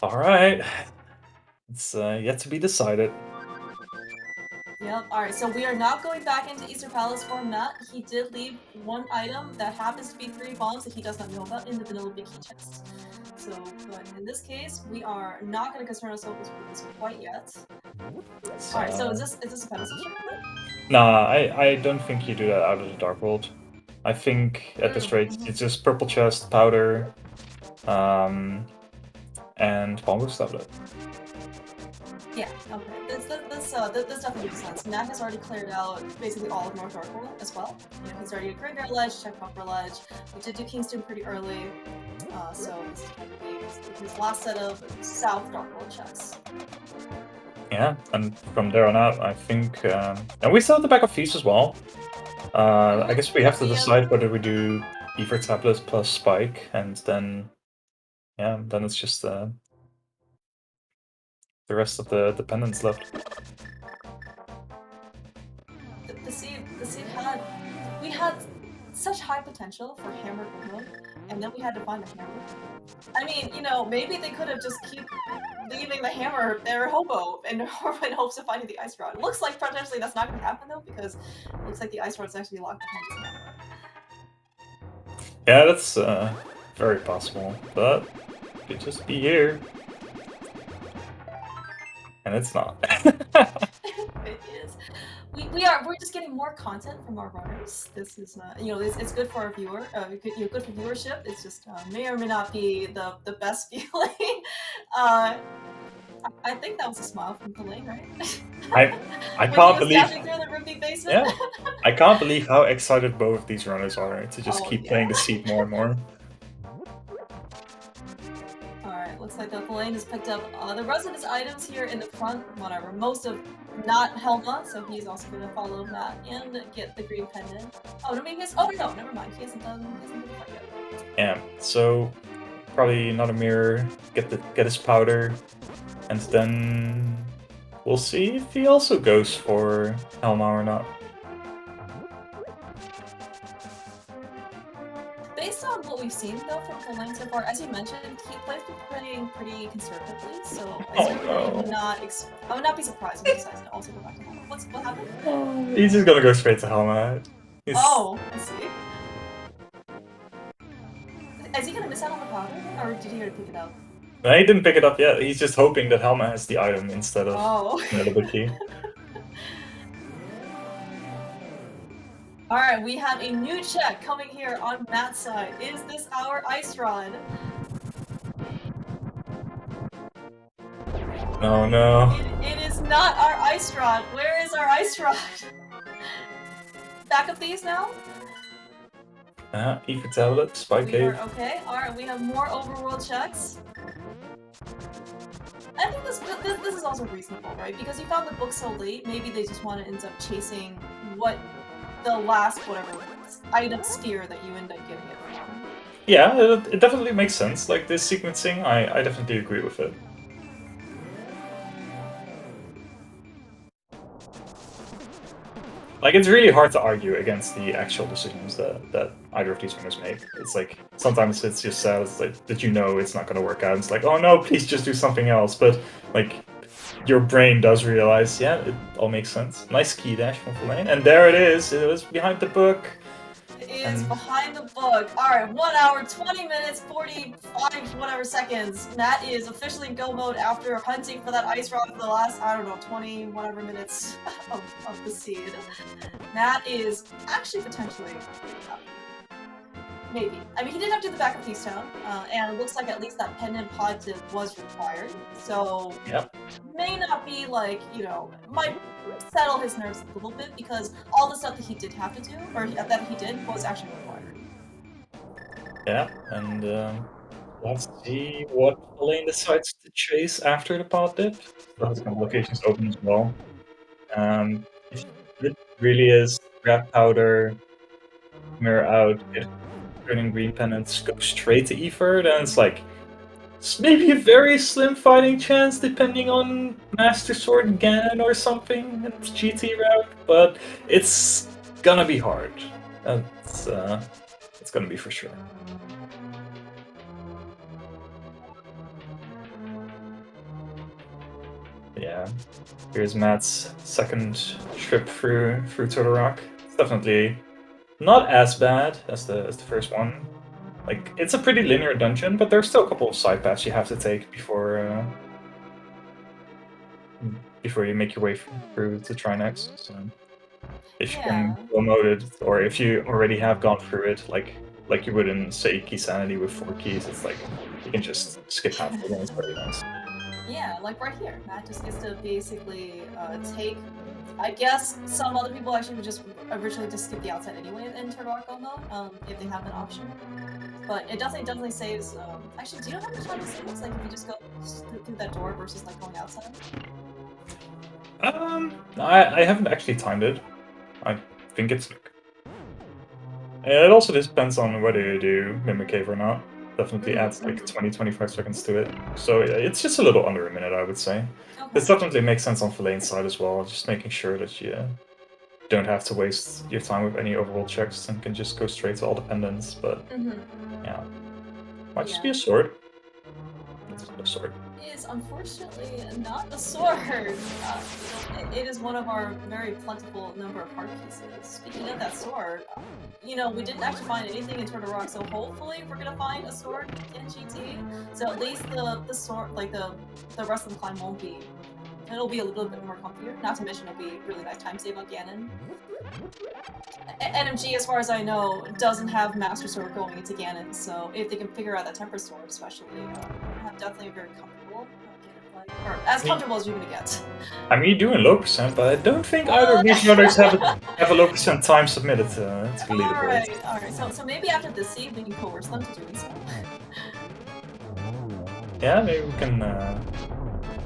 All right, it's yet to be decided. Yep. All right. So we are not going back into Easter Palace for Matt. He did leave one item that happens to be 3 bombs that he does not know about in the vanilla big key chest. So, but in this case, we are not going to concern ourselves with this quite yet. All right. So is this a pedestal check? Nah, I don't think you do that out of the Dark World. I think at this rate it's just purple chest, powder, and Bomber's tablet. Yeah, okay. This definitely makes sense. Matt has already cleared out basically all of North Dark World as well. You know, he's already at Graveyard Ledge, checked Upper Ledge. We did do Kingston pretty early, so this is going to be his last set of South Dark World checks. Yeah, and from there on out, I think... and we still have the back of Feast as well. I guess we have to decide whether we do Ether Tablet plus Spike, and then... Yeah, then it's just the rest of the pendants left. The seed had... We had such high potential for Hammer Gold, and then we had to find the hammer. I mean, you know, maybe they could have just keep leaving the hammer there hobo in hopes of finding the ice rod. It looks like potentially that's not going to happen though, because it looks like the ice rod's actually locked behind this hammer. Yeah, that's very possible, but it could just be here. And it's not. It is. We're just getting more content from our runners. This is you know, it's good for our viewer. Good for viewership. It's just may or may not be the best feeling. I think that was a smile from thalane, right? I can't believe. Through the roomy basement. Yeah, I can't believe how excited both of these runners are to just keep playing the seed more and more. Alright, looks like the thalane has picked up the rest of his items here in the front. Whatever, most of not Helma, so he's also going to follow that and get the green pendant. Oh no, maybe oh no, never mind. He hasn't done the part yet. Yeah, so probably another mirror. Get his powder. And then we'll see if he also goes for Helma or not. Based on what we've seen though from thalane so far, as you mentioned, he plays playing pretty conservatively, so I would not be surprised if he decides to also go back to Helma. What happened? He's just gonna go straight to Helma. Oh, I see. Is he gonna miss out on the powder, or did he already pick it up? No, he didn't pick it up yet. He's just hoping that Helma has the item instead of another big key. Alright, we have a new check coming here on Matt's side. Is this our ice rod? Oh no. It is not our ice rod. Where is our ice rod? Back of these now? Ether Tablet, Spike Cave. Okay, alright, we have more overworld checks. I think this is also reasonable, right? Because you found the book so late, maybe they just want to end up chasing what the last, whatever, item sphere that you end up getting it from. Yeah, it definitely makes sense. Like this sequencing, I definitely agree with it. Like, it's really hard to argue against the actual decisions that either of these winners make. It's like, sometimes it's just sad, it's like, that you know it's not gonna work out. It's like, oh no, please just do something else. But, like, your brain does realize, yeah, it all makes sense. Nice key dash from thalane. And there it is. It was behind the book. It is behind the book. Alright, 1 hour, 20 minutes, 45 whatever seconds. Matt is officially in go mode after hunting for that ice rod for the last, I don't know, 20 whatever minutes of the seed. Matt is actually potentially maybe. I mean, he did have to do the back of Feasttown, and it looks like at least that pendant pod tip was required. So, may not be like, you know, might settle his nerves a little bit because all the stuff that he did have to do, or that he did, was actually required. Yeah, and let's see what thalane decides to chase after the pod dip. So has some locations open as well. If it really is grab powder, mirror out, get turning green pendants, go straight to Ether, then it's like maybe a very slim fighting chance depending on Master Sword Ganon or something in its GT route, but it's gonna be hard. It's gonna be for sure. Yeah. Here's Matt's second trip through Turtle Rock. It's definitely not as bad as the first one. Like, it's a pretty linear dungeon, but there's still a couple of side paths you have to take before you make your way through to Trinex. So if you can go moded, or if you already have gone through it, like you would in, say, Key Sanity with 4 keys, it's like you can just skip half of it and it's very nice. Yeah, like right here. Matt just gets to basically take. I guess some other people actually would just originally just skip the outside anyway in Turtle Rock mode, if they have an option. But it definitely saves. Actually, do you know how much time it saves? Like if you just go through that door versus like going outside. I haven't actually timed it. I think it's. It also depends on whether you do Mimic Cave or not. Definitely adds like 20-25 seconds to it. So it's just a little under a minute, I would say. Okay. This definitely makes sense on Thalane's side as well, just making sure that you don't have to waste your time with any overall checks and can just go straight to all the pendants, but yeah. Might just be a sword. It's a sword. It is unfortunately not a sword. It is one of our very plentiful number of heart pieces. Speaking of that sword, we didn't actually find anything in Turtle Rock, so hopefully we're gonna find a sword in GT. So at least the sword, like the rest of the climb won't be. It'll be a little bit more comfier. Not to mention it'll be really nice time save on Ganon. NMG, as far as I know, doesn't have Master Sword going into Ganon, so if they can figure out that Temper Sword, especially, definitely a very comfortable Ganon play. Or as comfortable as you're gonna get. I mean, you're doing low percent, but I don't think either of these runners have a low percent time submitted to the leaderboard. Alright. So maybe after this seed, we can coerce them to doing so. Yeah, maybe we can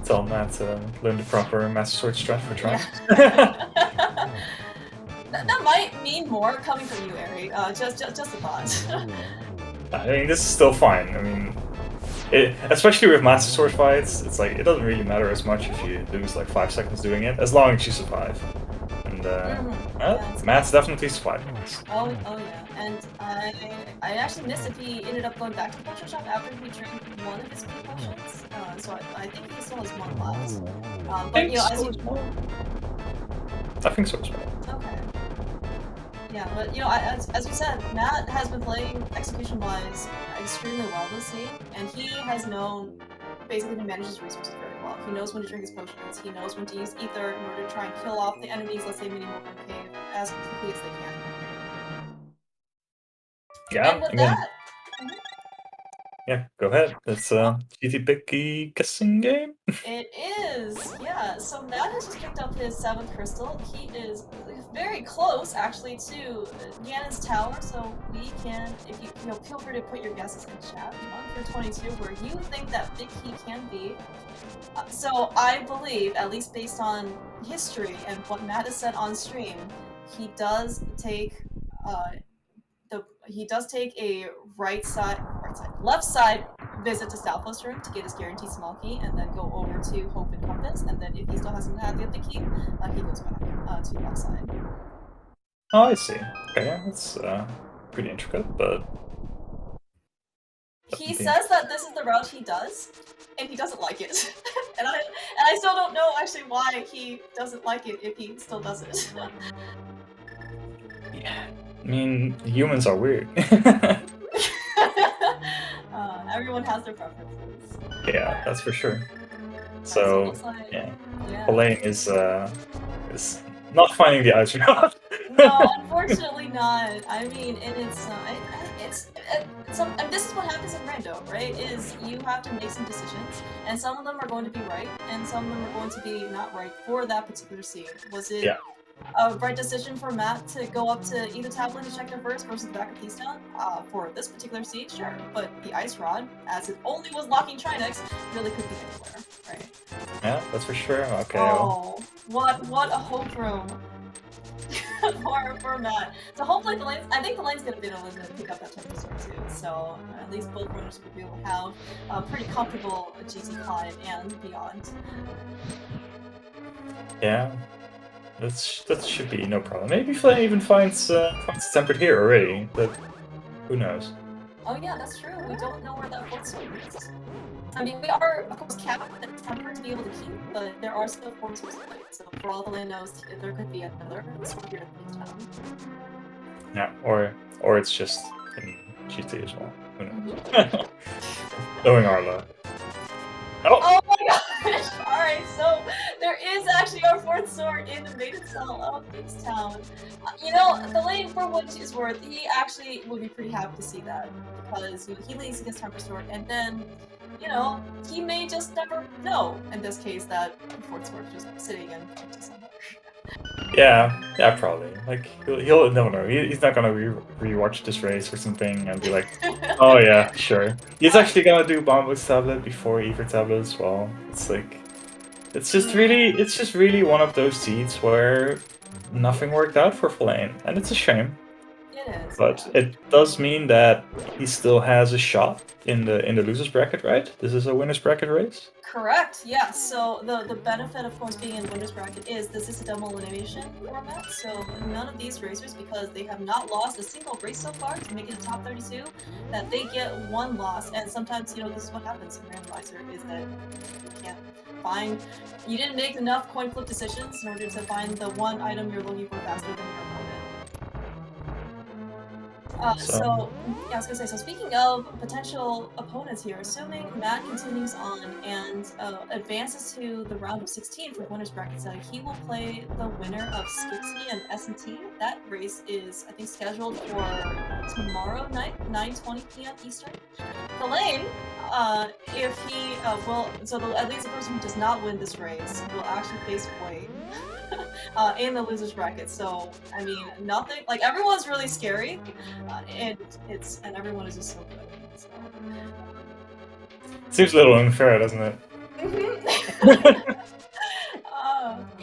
tell Matt to learn the proper Master Sword strat for tries. Yeah. That might mean more coming from you, Ari. Just a thought. I mean, this is still fine. I mean, especially with Master Sword fights, it's like it doesn't really matter as much if you lose like 5 seconds doing it, as long as you survive. And Matt's definitely surviving this. Oh yeah, and I actually missed if he ended up going back to the potion shop after he drank one of his speed potions. So I think he still has one left. But I think so as well. Okay. Yeah, but as we said, Matt has been playing execution-wise extremely well this scene, and he has known basically to manage his resources very well. He knows when to drink his potions, he knows when to use ether in order to try and kill off the enemies, let's say mini Morgan Cave, as quickly as they can. Yeah, and with that... Yeah, go ahead. It's a GT picky guessing game. It is, yeah. So Matt has just picked up his 7th crystal. He is very close, actually, to Ganon's tower. So we can, if you feel free to put your guesses in chat. 1 for 22, where you think that big key can be. So I believe, at least based on history and what Matt has said on stream, he does take a left side visit to Stalfos room to get his guaranteed small key, and then go over to Hope and Compass, and then if he still hasn't had the key, he goes back to the left side. Oh, I see. Okay, that's pretty intricate, but... He says that this is the route he does, and he doesn't like it. and I still don't know actually why he doesn't like it if he still does it. Yeah. I mean, humans are weird. Everyone has their preferences. Yeah, that's for sure. So, yeah. Thalane is not finding the ice route. No, unfortunately not. I mean, and this is what happens in rando, right? Is you have to make some decisions, and some of them are going to be right, and some of them are going to be not right for that particular scene. Was it a right decision for Matt to go up to either tablet to check their first versus the back of Keystone? For this particular scene, sure. But the Ice Rod, as it only was locking Trinex, really could be anywhere, right? Yeah, that's for sure. Okay. Oh, what a hope room for Matt. So hopefully I think Thalane's gonna be able to pick up that Temper Sword too. So at least both runners will be able to have a pretty comfortable GT climb and beyond. Yeah. That should be no problem. Maybe Thalane even finds Tempered here already, but who knows? Oh yeah, that's true. We don't know where that fourth sword is. I mean, we are, of course, capped and it's tempered to be able to keep, but there are still 4 sources of light. So for all the land knows, there could be another sword here in the town. Yeah, or it's just in GT as well. Who knows? Mm-hmm. Knowing our luck. Oh my gosh! Alright, so there is actually our 4th sword in the maiden cell of this town. You know, thalane, for what it's worth, he actually would be pretty happy to see that. Because, you know, he leads against Temper Sword, and then, you know, he may just never know, in this case, that the 4th sword is just sitting in somewhere. Yeah, probably. Like he'll never know. He's not gonna rewatch this race or something and be like, oh yeah, sure. He's actually gonna do Bamboo's tablet before Ether tablet as well. It's like, it's just really one of those seeds where nothing worked out for thalane, and it's a shame. It is. But Yeah. it does mean that he still has a shot in the losers bracket, right? This is a winners bracket race. Correct, yeah. So the benefit, of course, being in winners bracket is this is a double elimination format. So none of these racers, because they have not lost a single race so far to make it a top 32, that they get 1 loss. And sometimes, you know, this is what happens in randomizer is that you can't find, you didn't make enough coin flip decisions in order to find the one item you're looking for faster than your opponent. So, yeah, I was gonna say, so speaking of potential opponents here, assuming Matt continues on and advances to the round of 16 for winners bracket setting, he will play the winner of Skipsy and S&T. That race is, I think, scheduled for tomorrow night, 9:20 p.m. Eastern. thalane, if he at least the person who does not win this race will actually face Wayne. In the losers bracket, so I mean, nothing like everyone's really scary, and everyone is just so good. So. Seems a little unfair, doesn't it?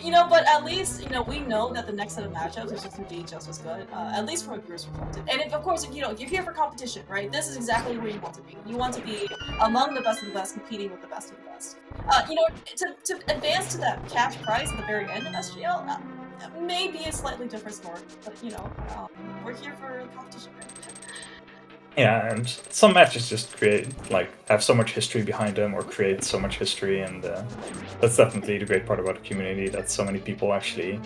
You know, but at least, you know, we know that the next set of matchups is just going to be just as good, at least from a viewer's perspective. And if, of course, if you're here for competition, right? This is exactly where you want to be. You want to be among the best of the best, competing with the best of the best. You know, to advance to that cash prize at the very end of SGL, maybe a slightly different sport, but you know, we're here for competition, right? Yeah, and some matches just have so much history behind them, or create so much history, and that's definitely the great part about the community, that so many people actually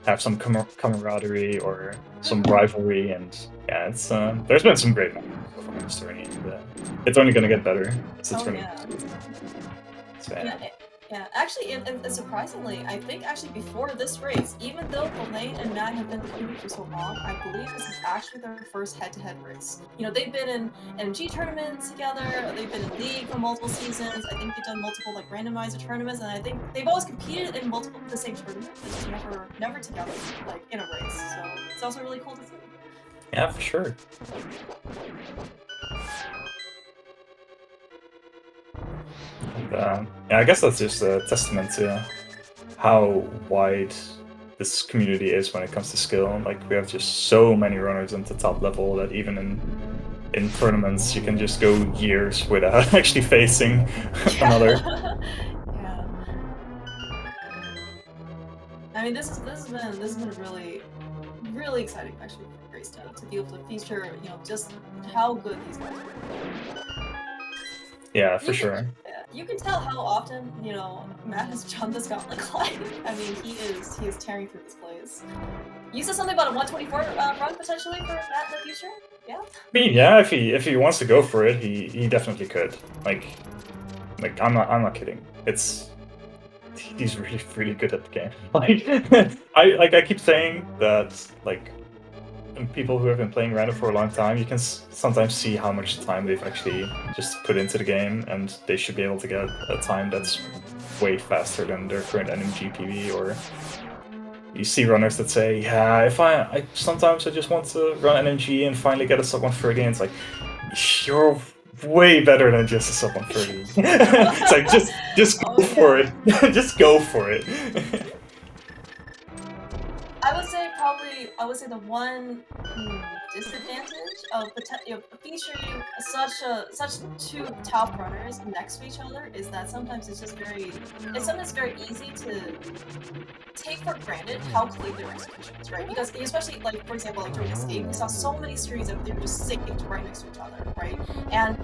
have some camaraderie or some rivalry, and yeah, it's there's been some great moments from history, and it's only gonna get better. Yeah, actually, and surprisingly, I think actually before this race, even though thalane and Matt have been in the community for so long, I believe this is actually their first head-to-head race. You know, they've been in MG tournaments together, they've been in League for multiple seasons, I think they've done multiple randomizer tournaments, and I think they've always competed in the same tournament, but just never together, in a race. So it's also really cool to see. Yeah, for sure. And, yeah, I guess that's just a testament to how wide this community is when it comes to skill. Like, we have just so many runners at the top level that even in tournaments you can just go years without actually facing another. Yeah. I mean, this has been a really exciting actually race to be able to feature, you know, just how good these guys are. Yeah, for sure. You can tell how often, you know, Matt has jumped this gauntlet climb. I mean, he is tearing through this place. You said something about a 124 run potentially for Matt in the future? Yeah? I mean, yeah, if he wants to go for it, he definitely could. Like I'm not kidding. He's really good at the game. I keep saying that, people who have been playing random for a long time, you can sometimes see how much time they've actually just put into the game, and they should be able to get a time that's way faster than their current NMG PB. Or you see runners that say, yeah, sometimes I just want to run NMG and finally get a sub 130, and it's like, you're way better than just a sub 130. It's like, just go for it. Just go for it. I would say the one disadvantage of featuring such two top runners next to each other is that sometimes it's very easy to take for granted how clean their execution is, right? Because especially for example, during this game, we saw so many screens that they were just synced right next to each other, right? And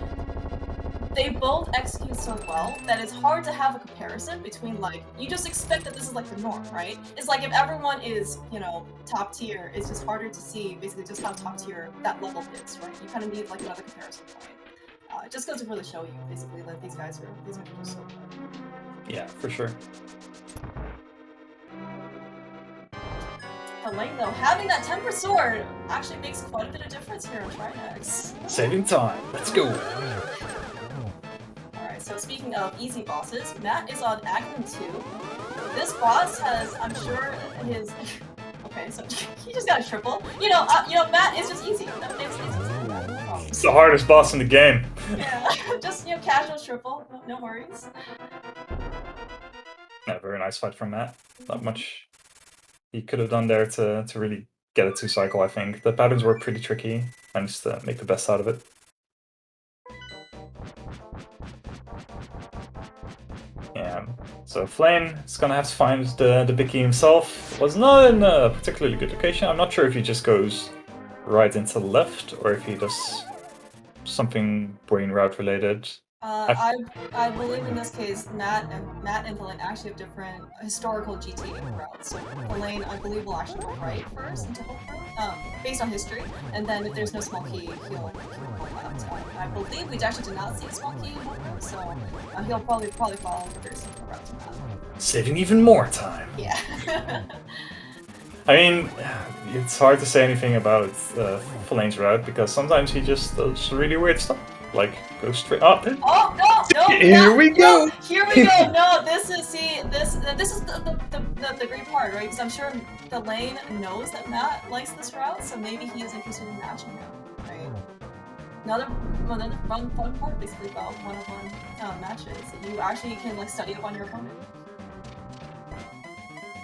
they both execute so well that it's hard to have a comparison between, like, you just expect that this is like the norm, right? It's like if everyone is, you know, top tier, it's just harder to see basically just how top tier that level is, right? You kind of need like another comparison point. It just goes to really show you basically that these guys are just so good. Yeah, for sure. Thalane, though, having that temper sword actually makes quite a bit of difference here in Trinex. Saving time. Let's go. Alright, so speaking of easy bosses, Matt is on Agnum 2. This boss has, I'm sure, his... Okay, so he just got a triple. You know, Matt is just easy. It's easy. It's the hardest boss in the game. Yeah, just, you know, casual triple. No worries. Yeah, very nice fight from Matt. Not much he could have done there to really get a 2-cycle, I think. The patterns were pretty tricky. Managed to make the best out of it. Yeah, so Flame is gonna have to find the Bicky himself. Was not in a particularly good location. I'm not sure if he just goes right into the left or if he does something brain route related. I believe in this case, Matt and Thalane actually have different historical GTA routes. So Thalane, I believe, will actually go right first into Hope Road, based on history, and then if there's no small key, he'll go left. I believe we actually did not see a small key in Hope Road, so he'll probably follow the very similar route to Matt. Saving even more time. Yeah. I mean, it's hard to say anything about Thalane's route because sometimes he just does really weird stuff. Like, go straight up. Oh no! Here we go! No, here we go! No, this is the great part, right? Because I'm sure Thalane knows that Matt likes this route, so maybe he is interested in matching him, right? Another fun part, basically, about one-on-one matches, that you actually can like study up on your opponent.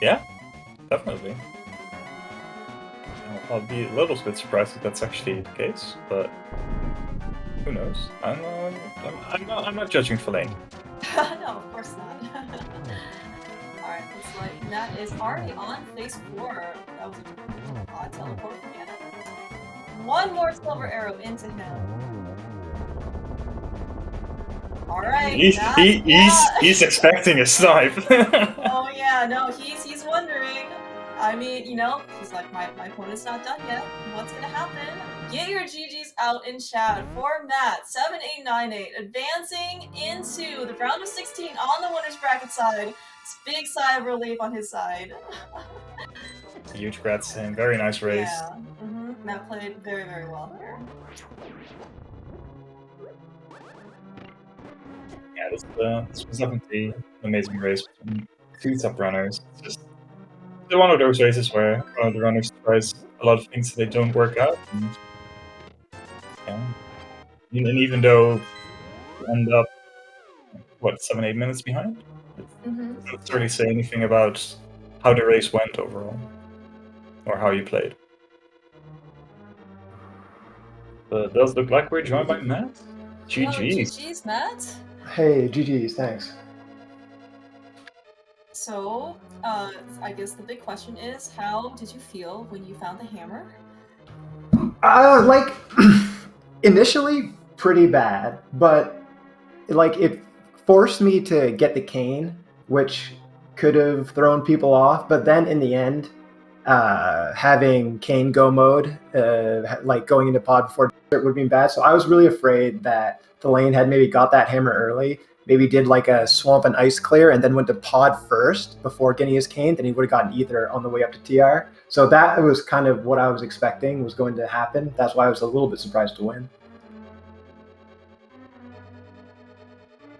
Yeah, definitely. I'll be a little bit surprised if that's actually the case, but. Who knows? I'm not judging Thalane. No, of course not. Alright, looks like Matt is already on phase 4. That was an odd teleport from Anna. One more silver arrow into him. Alright, he's expecting a snipe. Oh yeah, no, he's wondering. I mean, you know, he's like, my opponent's not done yet. What's gonna happen? Get your GGs out in chat for Matt7898, advancing into the round of 16 on the winner's bracket side. It's a big sigh of relief on his side. Huge congrats to him. Very nice race. Yeah, Matt played very, very well here. Yeah, this was definitely an amazing race between two top runners. It's just one of those races where one of the runners tries a lot of things that they don't work out. And even though you end up, what, 7-8 minutes behind? It doesn't really say anything about how the race went overall, or how you played. But it does look like we're joined by Matt. GG's. GG's, Matt. Hey, GG's, thanks. So, I guess the big question is, how did you feel when you found the hammer? Like, initially, pretty bad, but, like, it forced me to get the cane, which could have thrown people off, but then in the end, having cane go mode, like going into pod before it would have been bad, so I was really afraid that Thalane had maybe got that hammer early, maybe did like a swamp and ice clear and then went to pod first before getting his cane, then he would have gotten ether on the way up to TR. So that was kind of what I was expecting was going to happen. That's why I was a little bit surprised to win.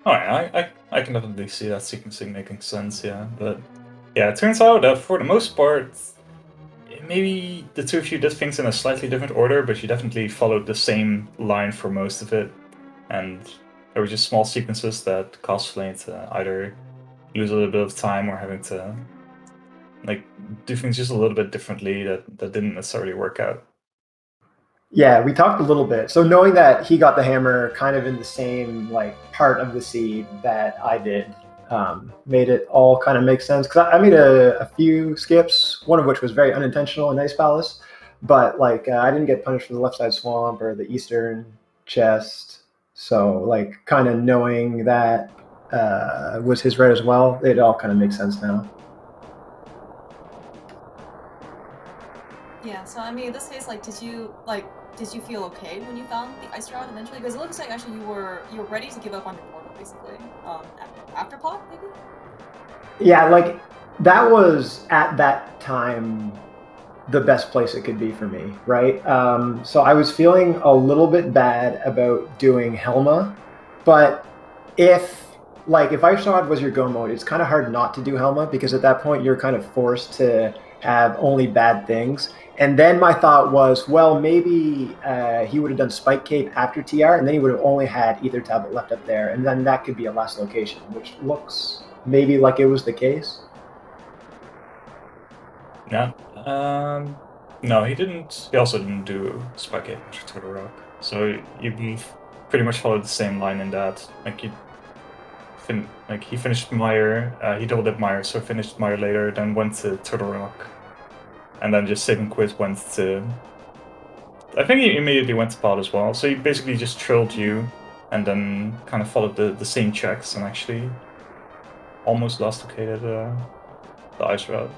Alright, I can definitely see that sequencing making sense, yeah. But yeah, it turns out that for the most part, maybe the two of you did things in a slightly different order, but you definitely followed the same line for most of it. And there were just small sequences that caused Thalane to either lose a little bit of time or having to like do things just a little bit differently that didn't necessarily work out. Yeah, we talked a little bit. So knowing that he got the hammer kind of in the same like part of the seed that I did, made it all kind of make sense. Because I made a few skips, one of which was very unintentional in Ice Palace, but like I didn't get punished for the left side swamp or the eastern chest. So like kind of knowing that was his red as well, it all kind of makes sense now. Yeah, so I mean, in this case, like, did you feel okay when you found the ice route eventually? Because it looks like actually you were ready to give up on your portal basically. After pop maybe. Yeah, like that was at that time the best place it could be for me, right? So I was feeling a little bit bad about doing Helma, but if Ice was your go mode, it's kind of hard not to do Helma because at that point you're kind of forced to have only bad things. And then my thought was, well, maybe he would have done Spike Cave after TR, and then he would have only had Ether Tablet left up there, and then that could be a last location, which looks maybe like it was the case. Yeah. No, he didn't. He also didn't do Spike Cave after Turtle Rock. So you both pretty much followed the same line in that. Like he finished Mire. He doubled up Mire, so finished Mire later, then went to Turtle Rock, and then just saving quiz went to. I think he immediately went to Pod as well. So he basically just trailed you, and then kind of followed the same checks and actually almost last located the ice route.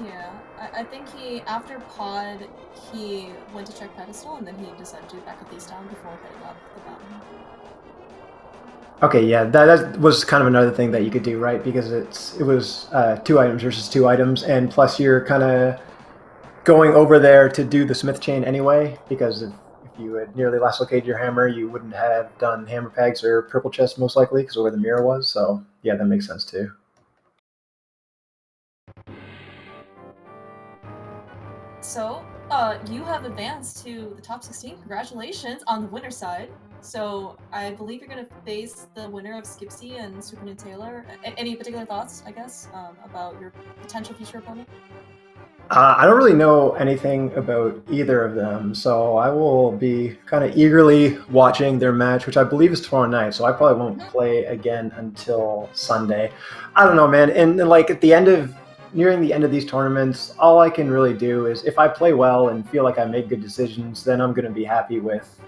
Yeah, I think after Pod, he went to check Pedestal, and then he decided to back up East Town before heading up the mountain. Okay, yeah, that was kind of another thing that you could do, right? Because it was 2 items versus 2 items, and plus you're kind of going over there to do the Smith chain anyway, because if you had nearly last located your hammer, you wouldn't have done hammer pegs or purple chest most likely, because of where the Mire was. So yeah, that makes sense too. So, you have advanced to the top 16. Congratulations on the winner's side. So, I believe you're going to face the winner of Skipsy and Superman Taylor. Any particular thoughts, I guess, about your potential future opponent? I don't really know anything about either of them, so I will be kind of eagerly watching their match, which I believe is tomorrow night. So I probably won't play again until Sunday. I don't know, man. And like nearing the end of these tournaments, all I can really do is if I play well and feel like I make good decisions, then I'm going to be happy with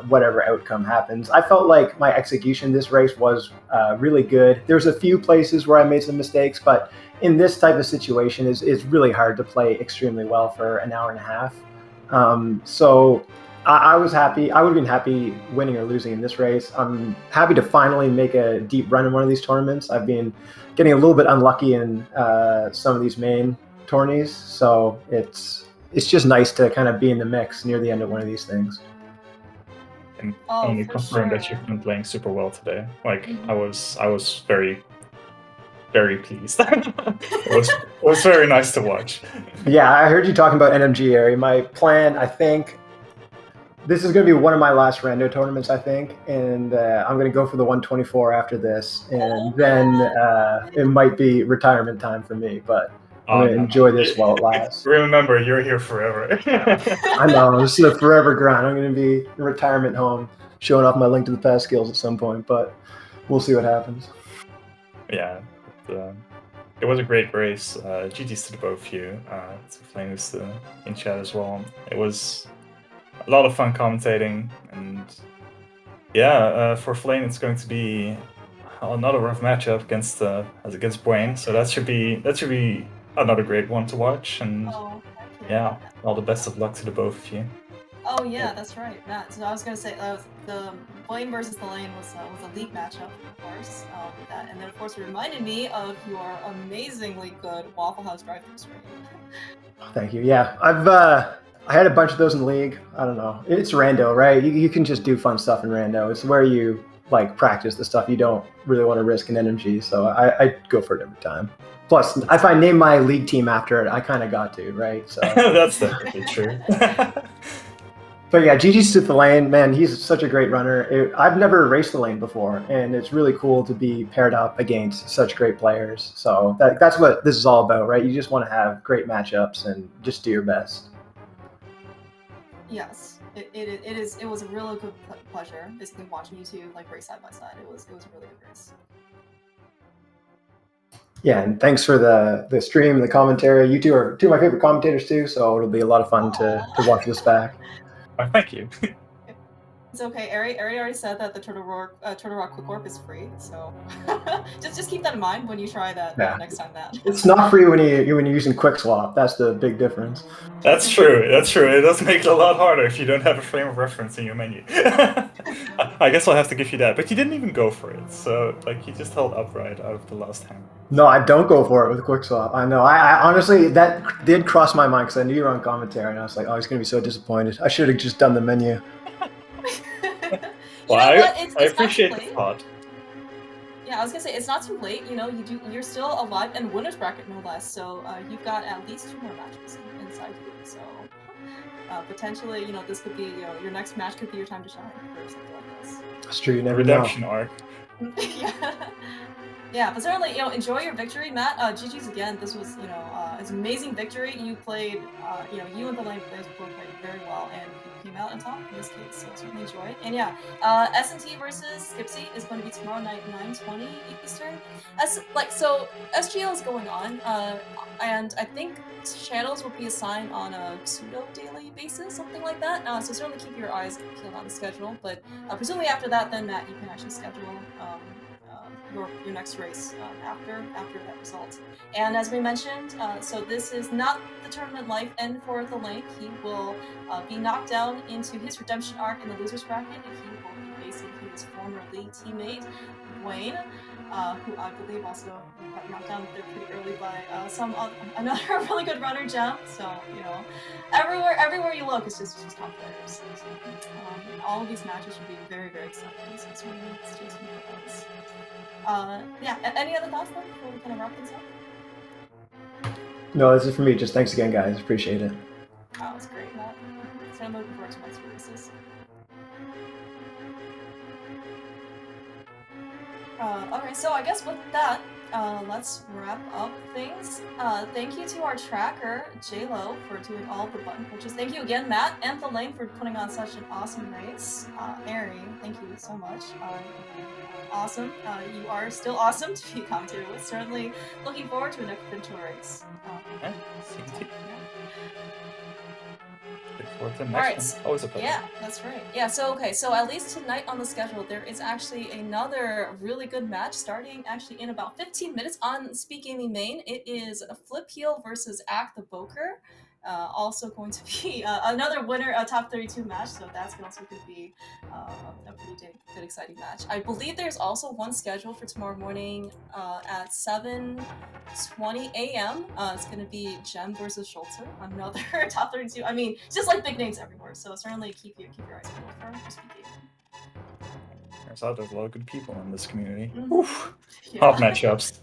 whatever outcome happens. I felt like my execution this race was really good. There's a few places where I made some mistakes, but in this type of situation, it's really hard to play extremely well for an hour and a half. So I was happy. I would have been happy winning or losing in this race. I'm happy to finally make a deep run in one of these tournaments. I've been getting a little bit unlucky in some of these main tourneys, so it's just nice to kind of be in the mix near the end of one of these things. And only confirm that you've been playing super well today. Like I was very, very pleased. it was very nice to watch. Yeah, I heard you talking about NMG, Ari. My plan, I think, this is going to be one of my last rando tournaments, I think, and I'm going to go for the 124 after this, and then it might be retirement time for me, but I'm going to enjoy this while it lasts. Remember, you're here forever. I know, this is a forever grind. I'm going to be in retirement home, showing off my Link to the Past skills at some point, but we'll see what happens. Yeah, it was a great race. GG's to the both of you. To Flame is in chat as well. It was a lot of fun commentating, and yeah, for Flame it's going to be another rough matchup against Brain. So that should be another great one to watch. And yeah, all the best of luck to the both of you. Oh yeah, that's right, Matt. So I was gonna say the Blaine versus thalane was a league matchup, of course. And then of course it reminded me of your amazingly good Waffle House drive-thru stream. Thank you. Yeah, I had a bunch of those in league. I don't know. It's rando, right? You can just do fun stuff in rando. It's where you like practice the stuff you don't really want to risk in NMG. So I go for it every time. Plus, if I name my league team after it, I kind of got to, right? So that's definitely true. But yeah, GG's to thalane, man, he's such a great runner. I've never raced thalane before, and it's really cool to be paired up against such great players. So that's what this is all about, right? You just want to have great matchups and just do your best. Yes, it was a really good pleasure basically watching you two like race side by side. It was a really good race. Yeah, and thanks for the stream, the commentary. You two are two of my favorite commentators too, so it'll be a lot of fun to watch this back. Thank you. It's okay. Ari already said that the Turtle Rock Quick Warp is free, so just keep that in mind when you try that next time. That it's not free when you're using Quick Swap. That's the big difference. That's true. That's true. It does make it a lot harder if you don't have a frame of reference in your menu. I guess I'll have to give you that. But you didn't even go for it, so like you just held upright out of the last hand. No, I don't go for it with Quick Swap. I know. I honestly, that did cross my mind because I knew you were on commentary, and I was like, oh, he's gonna be so disappointed. I should have just done the menu. Well, I appreciate the thought. Yeah, I was gonna say it's not too late. You know, you're still alive and winners bracket no less. So you've got at least 2 more matches inside you. So potentially, you know, this could be your next match could be your time to shine or something like this. That's true. You never Redemption know. arc. Yeah, but certainly, enjoy your victory, Matt. GG's again. This was, it's an amazing victory. You played, you and thalane players both played very well, and you came out on top in this case. So certainly enjoy it. And yeah, S&T versus Skipsy is going to be tomorrow night, 9:20 Eastern. So SGL is going on, and I think channels will be assigned on a pseudo daily basis, something like that. So certainly keep your eyes peeled on the schedule. But presumably after that, then Matt, you can actually schedule. Your next race after that result. And as we mentioned, so this is not the tournament life end for thalane. He will be knocked down into his redemption arc in the losers bracket, and he will be facing his former league teammate Wayne, who I believe also got knocked down there pretty early by another really good runner, Gem. So everywhere you look, it's just top players. So, all of these matches should be very, very exciting. So it's really stay tuned for those. Yeah, any other thoughts though before we kind of wrap things up? No, this is for me. Just thanks again, guys. Appreciate it. Oh, it was great, Matt. So I'm looking forward to next releases. Alright, so I guess with that, let's wrap up things. Thank you to our tracker, JLo, for doing all of the button pushes. Thank you again, Matt and thalane, for putting on such an awesome race. Ari, thank you so much. Awesome. You are still awesome to be commentated with. Certainly looking forward to a next potential race. Look forward to the next one. Always a pleasure. Yeah, that's right. Yeah, so at least tonight on the schedule, there is actually another really good match starting actually in about 15 minutes on SpeedGaming main. It is a Flip Heel versus Act the Boker. Also going to be another winner, a top 32 match, so that's also going to be a pretty good, exciting match. I believe there's also one scheduled for tomorrow morning at 7:20 a.m. It's going to be Gem versus Schultzer, another top 32. I mean, just like big names everywhere, so certainly keep your eyes peeled for SpeedGaming. Turns out there's a lot of good people in this community. Mm-hmm. Oof. Yeah. Hot matchups.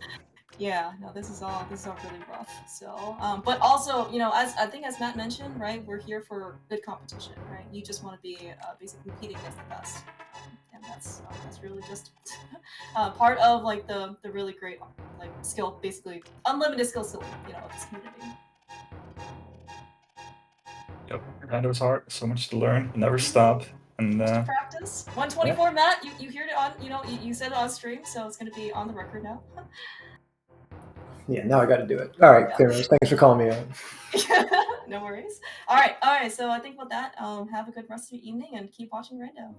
Yeah, no, this is all really rough. So, but also, as Matt mentioned, right, we're here for good competition, right? You just want to be basically competing against the best, and that's really just part of like the really great like skill, basically unlimited skill ceiling, of this community. Yep, Rando's hard. So much to learn. Never stop. And practice. 124, yeah. Matt. You heard it on. You said it on stream, so it's going to be on the record now. Yeah, now I got to do it. All right, yeah. Clear. Thanks for calling me out. No worries. All right. So I think with that, have a good rest of your evening and keep watching Rando.